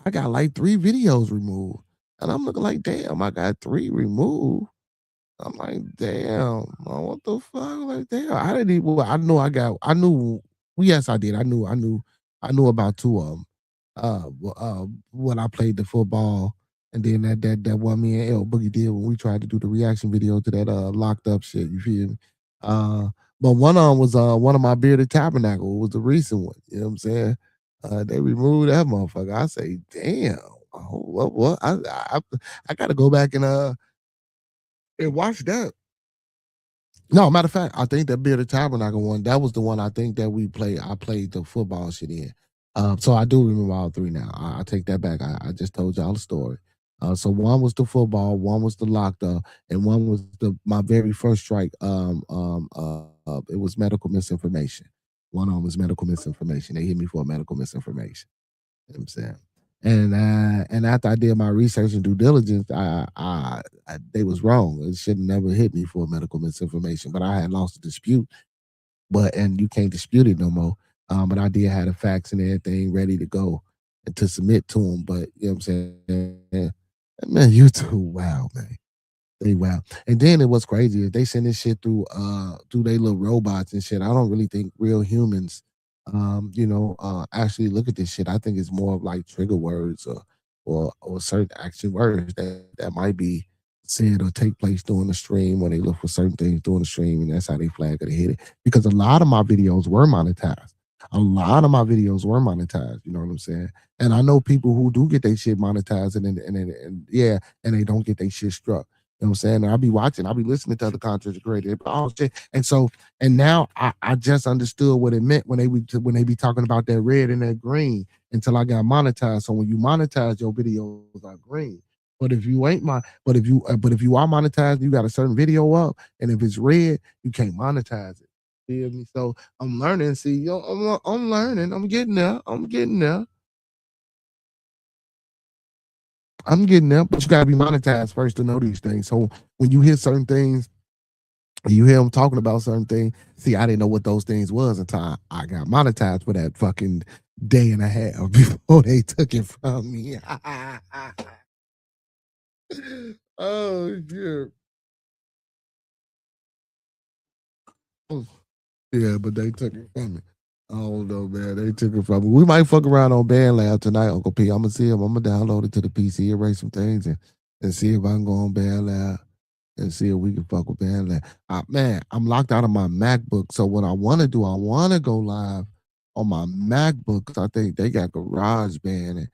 I got like 3 videos removed. And I'm looking like, damn, I got 3 removed. I'm like, damn, what the fuck? Like, damn, I didn't even. Well, I knew. Yes, I did. I knew about 2 of them. When I played the football, and then that one me and L Boogie did when we tried to do the reaction video to that locked up shit. You feel me? But one of them was one of my bearded tabernacle. It was the recent one. You know what I'm saying? They removed that motherfucker. I say, damn. Oh, what? I got to go back and watch that. No, matter of fact, I think that Bearded Tabernacle one, that was the one I think that I played the football shit in. So I do remember all 3 now. I take that back. I just told y'all the story. So one was the football, one was the locked up, and one was my very first strike. It was medical misinformation. One of them was medical misinformation. They hit me for medical misinformation. You know what I'm saying? And after I did my research and due diligence, they was wrong. It should have never hit me for medical misinformation. But I had lost a dispute, and you can't dispute it no more. But I did have the facts and everything ready to go and to submit to them. But you know what I'm saying? Man, you too. Wow, man. Wow. And then it was crazy is they send this shit through their little robots and shit. I don't really think real humans actually look at this shit. I think it's more of like trigger words or certain action words that might be said or take place during the stream when they look for certain things during the stream, and that's how they flag or they hit it. Because a lot of my videos were monetized. A lot of my videos were monetized. You know what I'm saying? And I know people who do get their shit monetized and they don't get their shit struck. You know what I'm saying? And I'll be watching, I'll be listening to other content creators. Oh shit. And now I just understood what it meant when they be talking about that red and that green until I got monetized. So when you monetize, your videos are green. But if you ain't but if you are monetized, you got a certain video up, and if it's red, you can't monetize it. Feel me? So I'm learning. See, I'm learning. I'm getting there. But you gotta be monetized first to know these things. So when you hear certain things, you hear them talking about certain things. See, I didn't know what those things was until I got monetized for that fucking day and a half before they took it from me. Oh shit. Yeah, but they took it from me. I don't know, man. They took it from me. We might fuck around on BandLab tonight, Uncle P. I'm gonna see if I'm gonna download it to the PC, erase some things, and see if I can go on BandLab and see if we can fuck with BandLab. Man, I'm locked out of my MacBook. So what I want to do, I want to go live on my MacBook because I think they got GarageBand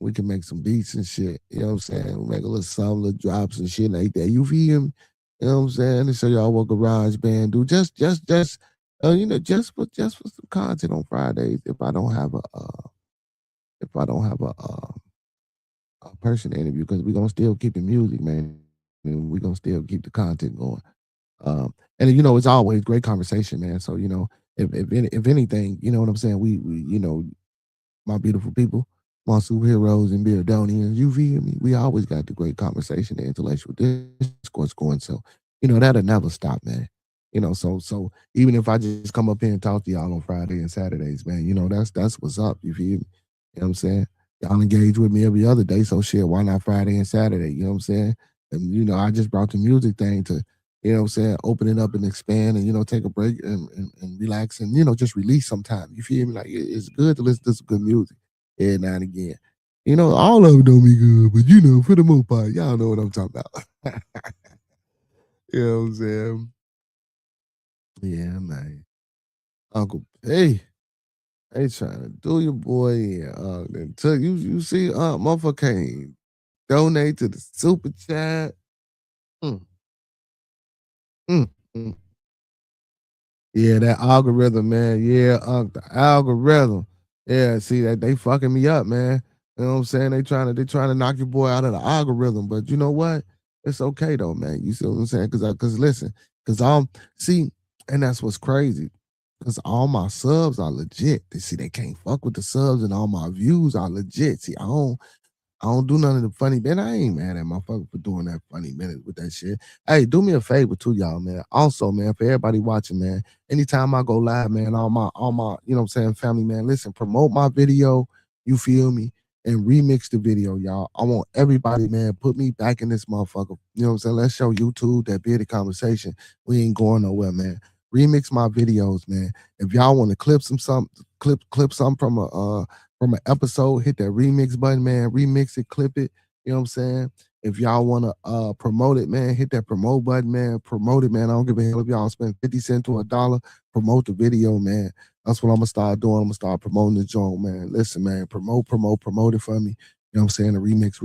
We can make some beats and shit. You know what I'm saying? We make a little some little drops and shit like that. You feel me? You know what I'm saying? To show y'all what garage band do. Just for some content on Fridays. If I don't have a person to interview, because we're gonna still keep the music, man, and we're gonna still keep the content going. And it's always great conversation, man. So if anything, you know what I'm saying. We my beautiful people, my superheroes and Beardonians, you feel me? We always got the great conversation, the intellectual discourse going. So that'll never stop, man. So even if I just come up here and talk to y'all on Friday and Saturdays, man, that's what's up. You feel me? You know what I'm saying? Y'all engage with me every other day, so shit, why not Friday and Saturday? You know what I'm saying? And I just brought the music thing to, you know what I'm saying, open it up and expand and, take a break and relax and, just release sometime. You feel me? Like it's good to listen to some good music every now and again. All of it don't be good, but for the most part, y'all know what I'm talking about. You know what I'm saying? Yeah, man. Uncle P. They trying to do your boy in. Until you see motherfucker can't donate to the super chat. Mm, mm, mm. Yeah, that algorithm, man. Yeah, the algorithm. Yeah, see that they fucking me up, man. You know what I'm saying? They trying to knock your boy out of the algorithm, but you know what? It's okay though, man. You see what I'm saying? Cause listen, cause see, and that's what's crazy. Cause all my subs are legit. They see they can't fuck with the subs, and all my views are legit. See, I don't do none of the funny, man. I ain't mad at motherfucker for doing that funny minute with that shit. Hey, do me a favor too, y'all, man. Also, man, for everybody watching, man, anytime I go live, man, all my, what I'm saying, family, man, listen, promote my video, you feel me, and remix the video, y'all. I want everybody, man, put me back in this motherfucker. You know what I'm saying? Let's show YouTube that bearded conversation. We ain't going nowhere, man. Remix my videos, man. If y'all want to clip something from an episode, hit that remix button, man. Remix it, clip it. You know what I'm saying? If y'all want to promote it, man, hit that promote button, man. Promote it, man. I don't give a hell if y'all spend 50 cents to $1. Promote the video, man. That's what I'm gonna start doing. I'm gonna start promoting the joint, man. Listen, man, promote it for me. You know what I'm saying? The remix,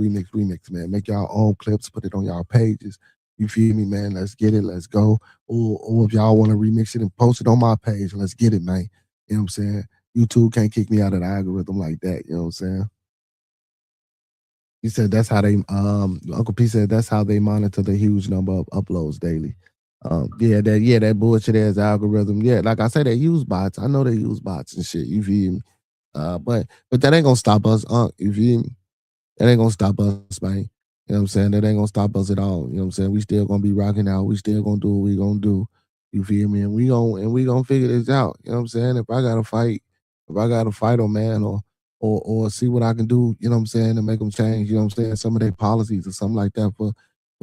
man. Make y'all own clips, put it on y'all pages. You feel me, man? Let's get it. Let's go. Or if y'all want to remix it and post it on my page, let's get it, man. You know what I'm saying? YouTube can't kick me out of the algorithm like that. You know what I'm saying? He said that's how they Uncle P said that's how they monitor the huge number of uploads daily. That bullshit ass algorithm. Yeah, like I said, they use bots. I know they use bots and shit. You feel me? But that ain't gonna stop us, you feel me? That ain't gonna stop us, man. You know what I'm saying? That ain't gonna stop us at all. You know what I'm saying? We still gonna be rocking out. We still gonna do what we gonna do. You feel me? And we gonna figure this out. You know what I'm saying? If I gotta fight them, man, or see what I can do, you know what I'm saying, to make them change, you know what I'm saying, some of their policies or something like that for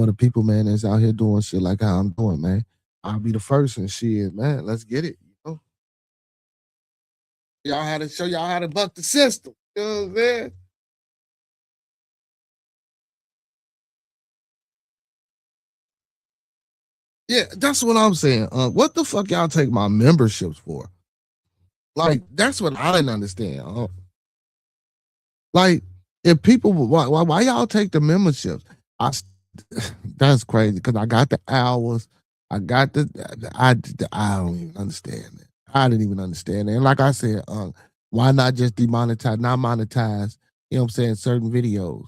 the people, man, that's out here doing shit like how I'm doing, man. I'll be the first and shit, man. Let's get it. Y'all had to show y'all how to buck the system. You know what I'm saying? Yeah, that's what I'm saying. What the fuck y'all take my memberships for? Like, that's what I didn't understand. Like, if people, why y'all take the memberships? I, that's crazy because I got the hours. I got I don't even understand it. I didn't even understand it. And like I said, why not just not monetize, you know what I'm saying, certain videos?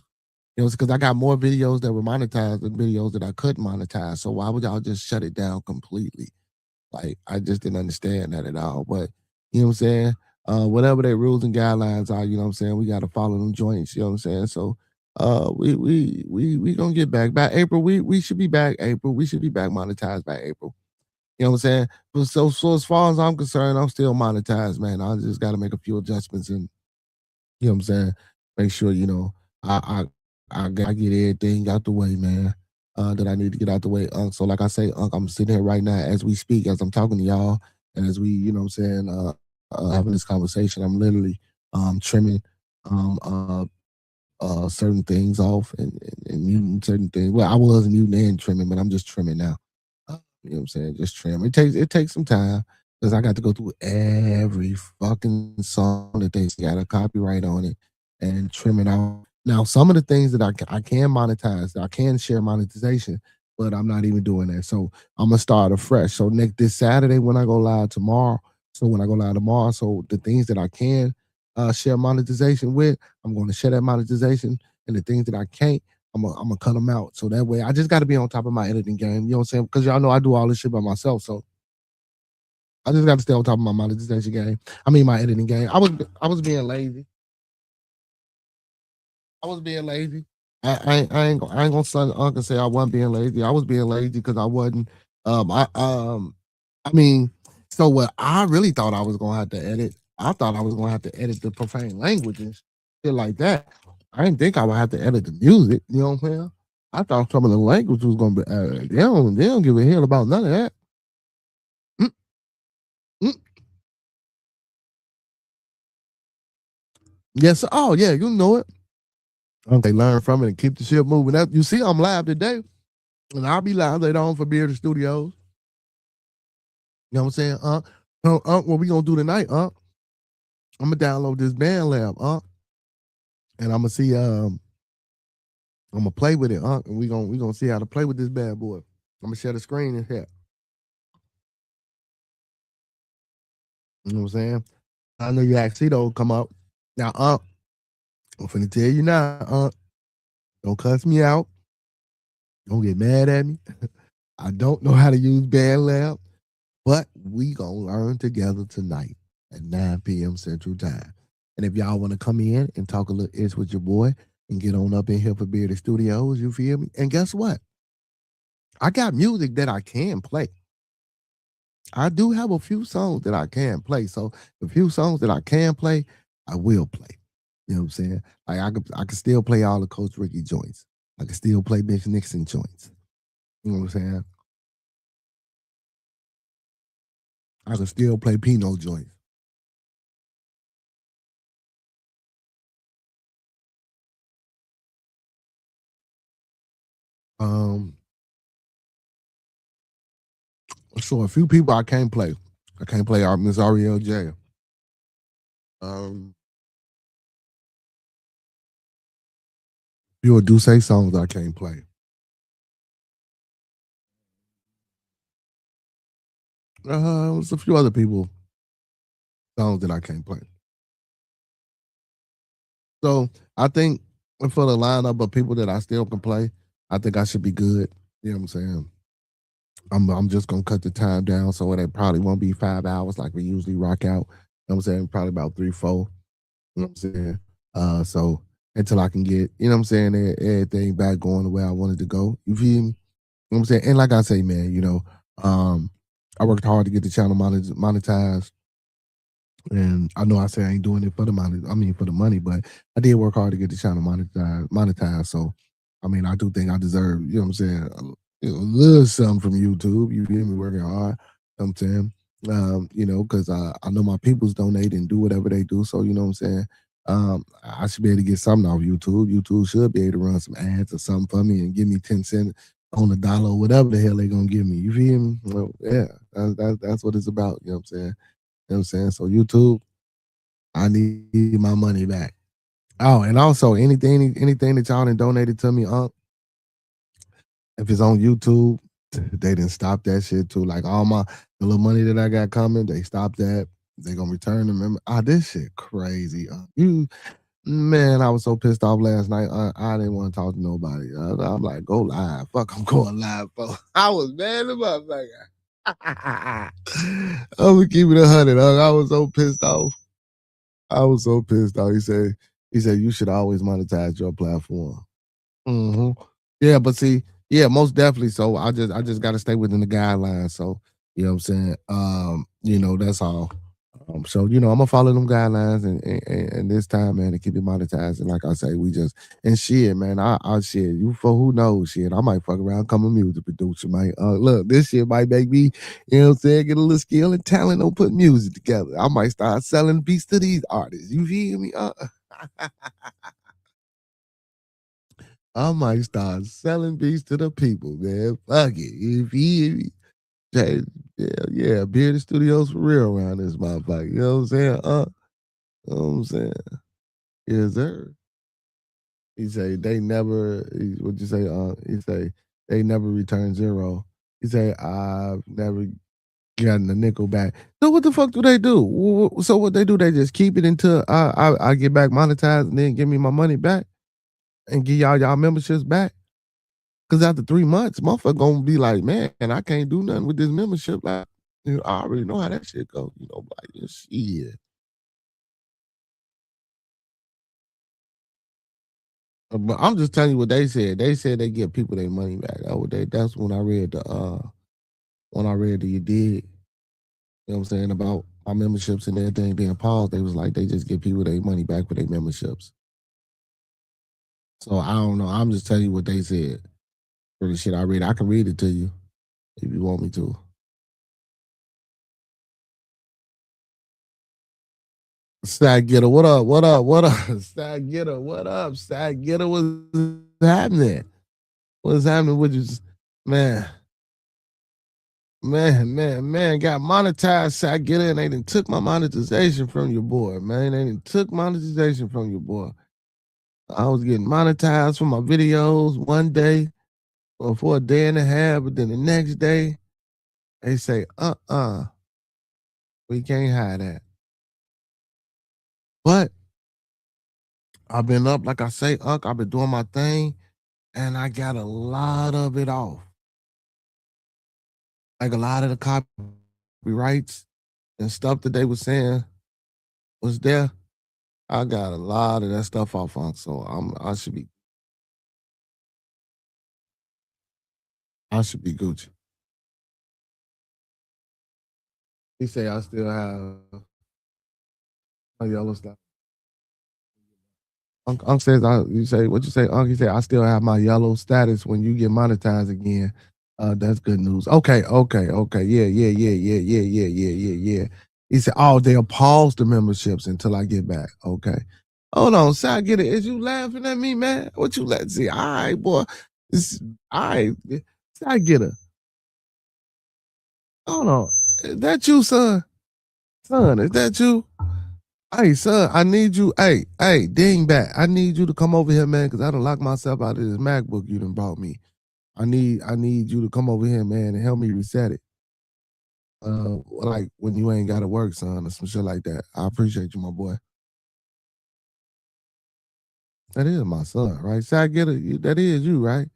Because I got more videos that were monetized than videos that I couldn't monetize. So why would y'all just shut it down completely? Like, I just didn't understand that at all. But you know what I'm saying? Whatever their rules and guidelines are, you know what I'm saying? We gotta follow them joints, you know what I'm saying? So we gonna get back. By April, we should be back April. We should be back monetized by April. You know what I'm saying? But so as far as I'm concerned, I'm still monetized, man. I just gotta make a few adjustments and you know what I'm saying? Make sure, I get everything out the way, man. That I need to get out the way. So like I say, I'm sitting here right now as we speak, as I'm talking to y'all, and as we, you know what I'm saying, having this conversation, I'm literally trimming certain things off and muting certain things. Well, I was muting and trimming, but I'm just trimming now. You know what I'm saying? Just trim. It takes some time because I got to go through every fucking song that they got a copyright on it. and trim it out. Now, some of the things that I can monetize, I can share monetization, but I'm not even doing that. So I'm gonna start afresh. So next this Saturday when I go live tomorrow. So when I go live tomorrow, so the things that I can share monetization with, I'm going to share that monetization, and the things that I can't, I'm gonna cut them out. So that way, I just got to be on top of my editing game. You know what I'm saying? Because y'all know I do all this shit by myself. So I just got to stay on top of my monetization game. I mean, my editing game. I was being lazy. I was being lazy. I ain't gonna son uncle say I wasn't being lazy. I was being lazy because I wasn't. I mean, so what I really thought I was gonna have to edit. I thought I was gonna have to edit the profane language and shit like that. I didn't think I would have to edit the music. You know what I'm saying? I thought some of the language was gonna be. They don't give a hell about none of that. Mm, mm. Yes. Oh yeah, you know it. Okay, learn from it and keep the shit moving. That you see, I'm live today, and I'll be live later on for Bearded Studios. You know what I'm saying? What we gonna do tonight, I'm gonna download this band lab, and I'm gonna see I'm gonna play with it, and we gonna see how to play with this bad boy. I'm gonna share the screen and shit. You know what I'm saying? I know you actually don't come up. Now, I'm finna tell you now, don't cuss me out. Don't get mad at me. I don't know how to use band lab, but we gonna learn together tonight at 9 p.m. Central Time. And if y'all want to come in and talk a little ish with your boy and get on up in here for Bearded Studios, you feel me? And guess what? I got music that I can play. I do have a few songs that I can play. So the few songs that I can play, I will play. You know what I'm saying? Like I could still play all the Coach Ricky joints. I can still play Mitch Nixon joints. You know what I'm saying? I can still play Pino joints. Um, so a few people I can't play. I can't play Miss Ariel J. Um, few do say songs I can't play. There's a few other people songs that I can't play. So I think for the lineup of people that I still can play, I think I should be good. You know what I'm saying? I'm just gonna cut the time down so it probably won't be 5 hours like we usually rock out. You know what I'm saying? Probably about 3, 4. You know what I'm saying? So until I can get, you know what I'm saying, everything back going the way I wanted to go. You feel me? You know what I'm saying? And like I say, man, um, I worked hard to get the channel monetized. And I know I say I ain't doing it for the money. I mean for the money, but I did work hard to get the channel monetized. So I mean I do think I deserve, you know what I'm saying, a little something from YouTube. You feel me working hard. You know what I'm saying? Because I know my people's donate and do whatever they do. So you know what I'm saying? I should be able to get something off YouTube. YouTube should be able to run some ads or something for me and give me 10 cents on the dollar or whatever the hell they gonna give me. You feel me? Well, yeah, that's what it's about. You know what I'm saying? You know what I'm saying? So YouTube, I need my money back. Oh, and also anything that y'all done donated to me, if it's on YouTube, they didn't stop that shit too. Like all the little money that I got coming, they stopped that. They gonna return them. This shit crazy. Man, I was so pissed off last night. I didn't want to talk to nobody. I'm like, go live. Fuck, I'm going live, bro. I was mad about that. I'm gonna keep it 100. I was so pissed off. I was so pissed off. He said you should always monetize your platform. hmm Yeah, but see, yeah, most definitely. So I just got to stay within the guidelines. So you know what I'm saying. That's all. So I'm gonna follow them guidelines and this time, man, to keep it monetized. And like I say, we just and shit, man. I shit you for who knows shit. I might fuck around, come a music producer, man. Look, this shit might make me, you know what I'm saying, get a little skill and talent on putting music together. I might start selling beats to these artists. You feel me? I might start selling beats to the people, man. Fuck it. You feel me? Hey, yeah, Bearded Studios for real around this motherfucker. You know what I'm saying? You know what I'm saying? Yes, sir. He say they never. What you say? He say they never return zero. He say I've never gotten a nickel back. So what the fuck do they do? So what they do? They just keep it until I get back monetized and then give me my money back and give y'all memberships back. Cause after 3 months, motherfucker gonna be like, man, I can't do nothing with this membership. Like, I already know how that shit go. Like shit. But I'm just telling you what they said. They said they give people their money back. That's when I read the you did. You know what I'm saying about my memberships and everything being paused. They was like they just give people their money back for their memberships. So I don't know. I'm just telling you what they said. For the shit I read, I can read it to you if you want me to. Stag Getter, what up? What up? What up? Stag Getter, what up? Stag Getter, what's happening? What's happening with you? Man, man, got monetized. Stag Getter, and they done took my monetization from your boy, man. They done took monetization from your boy. I was getting monetized for my videos one day or for a day and a half, but then the next day, they say, we can't hide that. But I've been up, like I say, I've been doing my thing, and I got a lot of it off. Like a lot of the copyrights and stuff that they were saying was there. I got a lot of that stuff off on, so I should be Gucci. He say I still have a yellow stuff. Unc says, you say, what you say, Unc? He said, I still have my yellow status when you get monetized again. That's good news. Okay. Yeah. He said, oh, they'll pause the memberships until I get back. Okay. Hold on, so I get it. Is you laughing at me, man? What you let see? All right, boy. All right. I get it. Hold on. Is that you, son? Son, is that you? Hey, son, I need you. Hey, dingbat. I need you to come over here, man, because I done locked myself out of this MacBook you done brought me. I need you to come over here, man, and help me reset it. Like when you ain't got to work, son, or some shit like that. I appreciate you, my boy. That is my son, right? So I get it. That is you, right?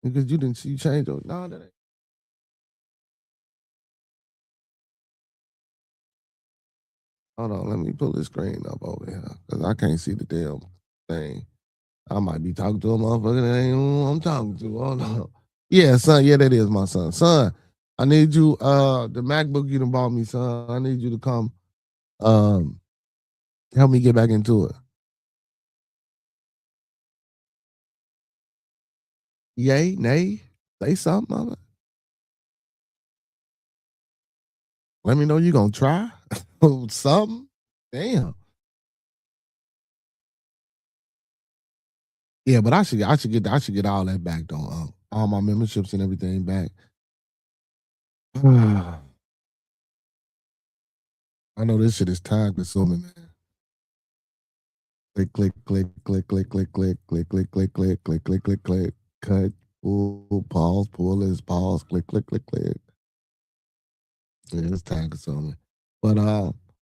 Because you didn't see you change your. No, that ain't. Hold on, let me pull this screen up over here because I can't see the damn thing. I might be talking to a motherfucker that ain't who I'm talking to. Hold on. Yeah, son. Yeah, that is my son. Son, I need you. The MacBook you done bought me, son. I need you to come. Um, help me get back into it. Yay, nay, say something. Mama. Let me know you gonna try something. Damn. Yeah, but I should get all that back though. All my memberships and everything back. I know this shit is time consuming, man. Click, click, click, click, click, click, click, click, click, click, click, click, click, click, click, cut, pull, pause, pull this, pause, click, click, click, click. Yeah, it's time consuming. But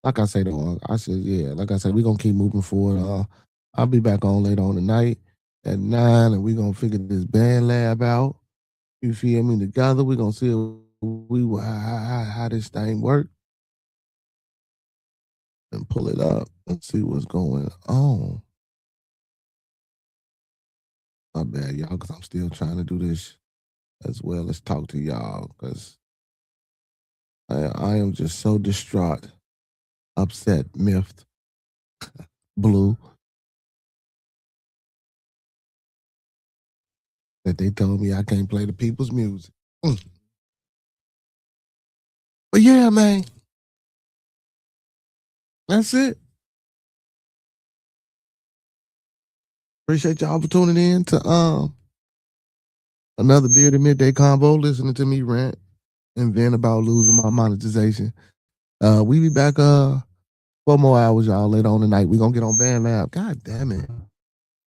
like I say though, like I said, we're gonna keep moving forward. I'll be back on later on tonight at 9, and we're gonna figure this band lab out. You feel me? Together, we're gonna see how this thing work and pull it up and see what's going on. My bad, y'all, because I'm still trying to do this as well. Let's talk to y'all because I am just so distraught, upset, miffed, blue that they told me I can't play the people's music. But yeah, man, that's it. Appreciate y'all for tuning in to another Bearded Midday Convo, listening to me rant and vent about losing my monetization. We be back 4 more hours, y'all. Later on tonight, we gonna get on Band Lab. God damn it,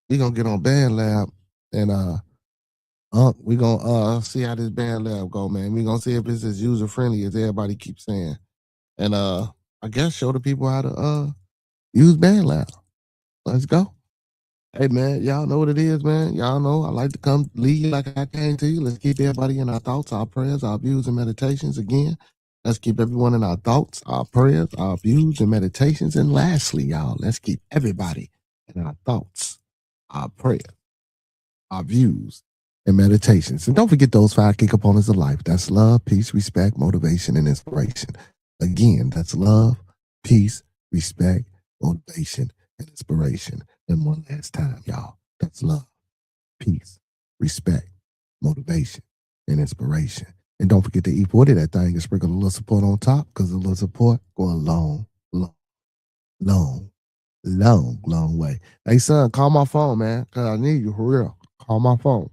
we gonna get on Band Lab and we gonna see how this Band Lab go, man. We gonna see if it's as user friendly as everybody keeps saying, and I guess show the people how to use Band Lab. Let's go. Hey man, y'all know what it is, man. Y'all know I like to come lead like I came to you. Let's keep everybody in our thoughts, our prayers, our views, and meditations. Again, let's keep everyone in our thoughts, our prayers, our views, and meditations. And lastly, y'all, let's keep everybody in our thoughts, our prayers, our views, and meditations. And don't forget those 5 key components of life. That's love, peace, respect, motivation, and inspiration. Again, that's love, peace, respect, motivation, and inspiration. And one last time, y'all, that's love, peace, respect, motivation, and inspiration. And don't forget to E40 that thing and sprinkle a little support on top, because a little support go a long, long, long, long, long way. Hey, son, call my phone, man, because I need you for real. Call my phone.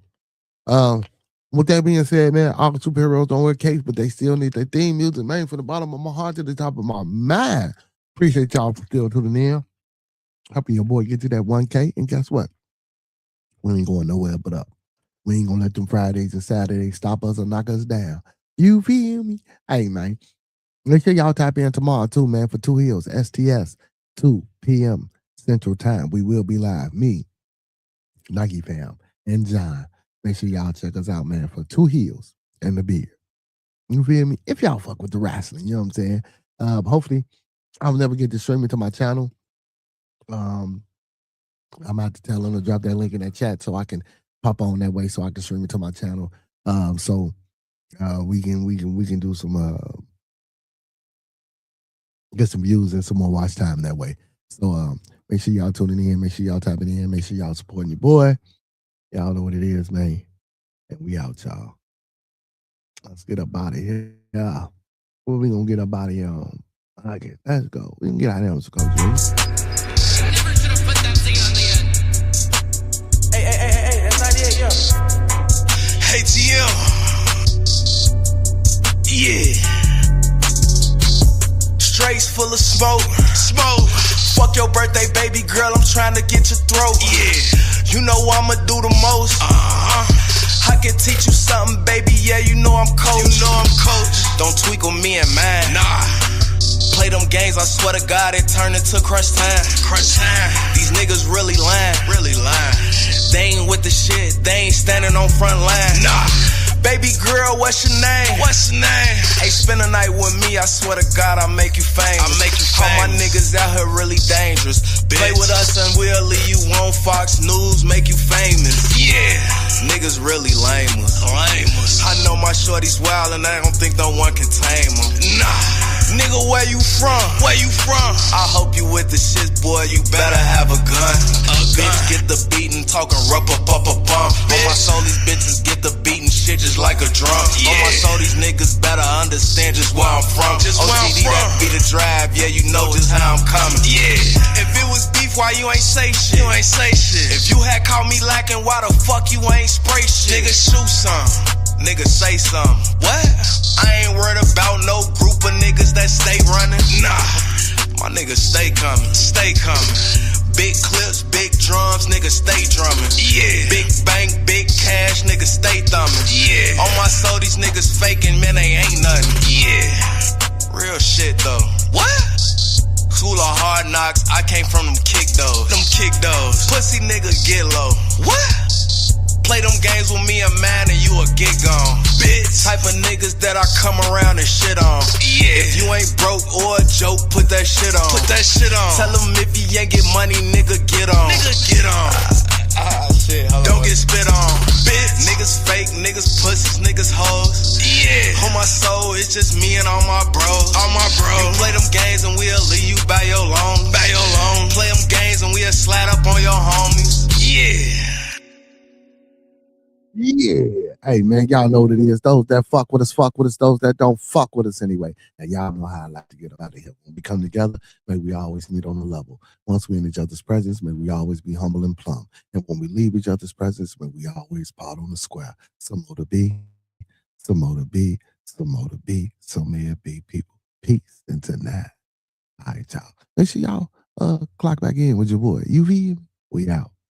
With that being said, man, all the superheroes don't wear capes, but they still need their theme music, man, from the bottom of my heart to the top of my mind. Appreciate y'all for still tuning in. Helping your boy get to that 1K. And guess what? We ain't going nowhere but up. We ain't gonna let them Fridays and Saturdays stop us or knock us down. You feel me? Hey, man. Make sure y'all tap in tomorrow, too, man, for 2 Hills, STS, 2 p.m. Central Time. We will be live. Me, Nike Fam, and John. Make sure y'all check us out, man, for 2 Hills and the Beard. You feel me? If y'all fuck with the wrestling, you know what I'm saying? Hopefully, I'll never get this streaming to my channel. I'm about to tell them to drop that link in that chat so I can pop on that way so I can stream it to my channel. So we can do some get some views and some more watch time that way. So make sure y'all tuning in, make sure y'all tapping in, make sure y'all supporting your boy. Y'all know what it is, man. And we out, y'all. Let's get up out of here. Yeah. What we gonna get up out of here on? Okay, let's go. We can get out of here. Let's go, Jimmy. Never should have put that thing on the end. Hey, that's 98, yo. Hey, TM. Yeah. Straights full of smoke. Fuck your birthday, baby girl, I'm trying to get your throat. Yeah. You know I'ma do the most. I can teach you something, baby, yeah, you know I'm coach. Don't tweak with me and mine. Nah. Play them games, I swear to God, it turned into crunch time. These niggas really lying. They ain't with the shit, they ain't standing on front line. Nah. Baby girl, what's your name? Hey, spend a night with me, I swear to God, I'll make you famous. All my niggas out here really dangerous. Bitch. Play with us and we'll leave you on Fox News, make you famous. Yeah. Niggas really lame us. I know my shorty's wild and I don't think no one can tame them. Nah. Nigga, where you from? I hope you with the shit, boy, you better have a gun. Bitch, get the beatin', talking bump. On my soul, these bitches get the beatin' shit just like a drum. Yeah. On my soul, these niggas better understand just where I'm from. OTD, that be the drive, yeah, you know just how I'm coming. Yeah. If it was beef, why you ain't say shit? If you had caught me lacking, why the fuck you ain't spray shit? Nigga, shoot some. Nigga, say something. What? I ain't worried about no group of niggas that stay running. Nah, my niggas stay coming. Big clips, big drums, niggas stay drumming. Yeah. Big bank, big cash, niggas stay thumbing. Yeah. On my soul, these niggas faking, man, they ain't nothing. Yeah. Real shit though. What? School of hard knocks, I came from them kick those. Pussy nigga get low. What? Play them games with me and mine and you a get gone. Bitch. Type of niggas that I come around and shit on. Yeah. If you ain't broke or a joke, put that shit on. Tell them if you ain't get money, nigga, get on. Shit, don't get spit on. Bitch. Niggas fake, niggas pussies, niggas hoes. Yeah. On my soul, it's just me and all my bros. You play them games and we'll leave you by your loan. Play them games and we'll slide up on your homies. Yeah. Yeah. Hey, man, y'all know what it is. Those that fuck with us. Those that don't fuck with us anyway. And y'all know how I like to get out of here. When we come together, may we always meet on the level. Once we're in each other's presence, may we always be humble and plumb. And when we leave each other's presence, may we always part on the square. Some more to be, some more to be, some more to be, so may it be, people. Peace. And tonight. All right, y'all. Make sure y'all clock back in with your boy. UV, we out.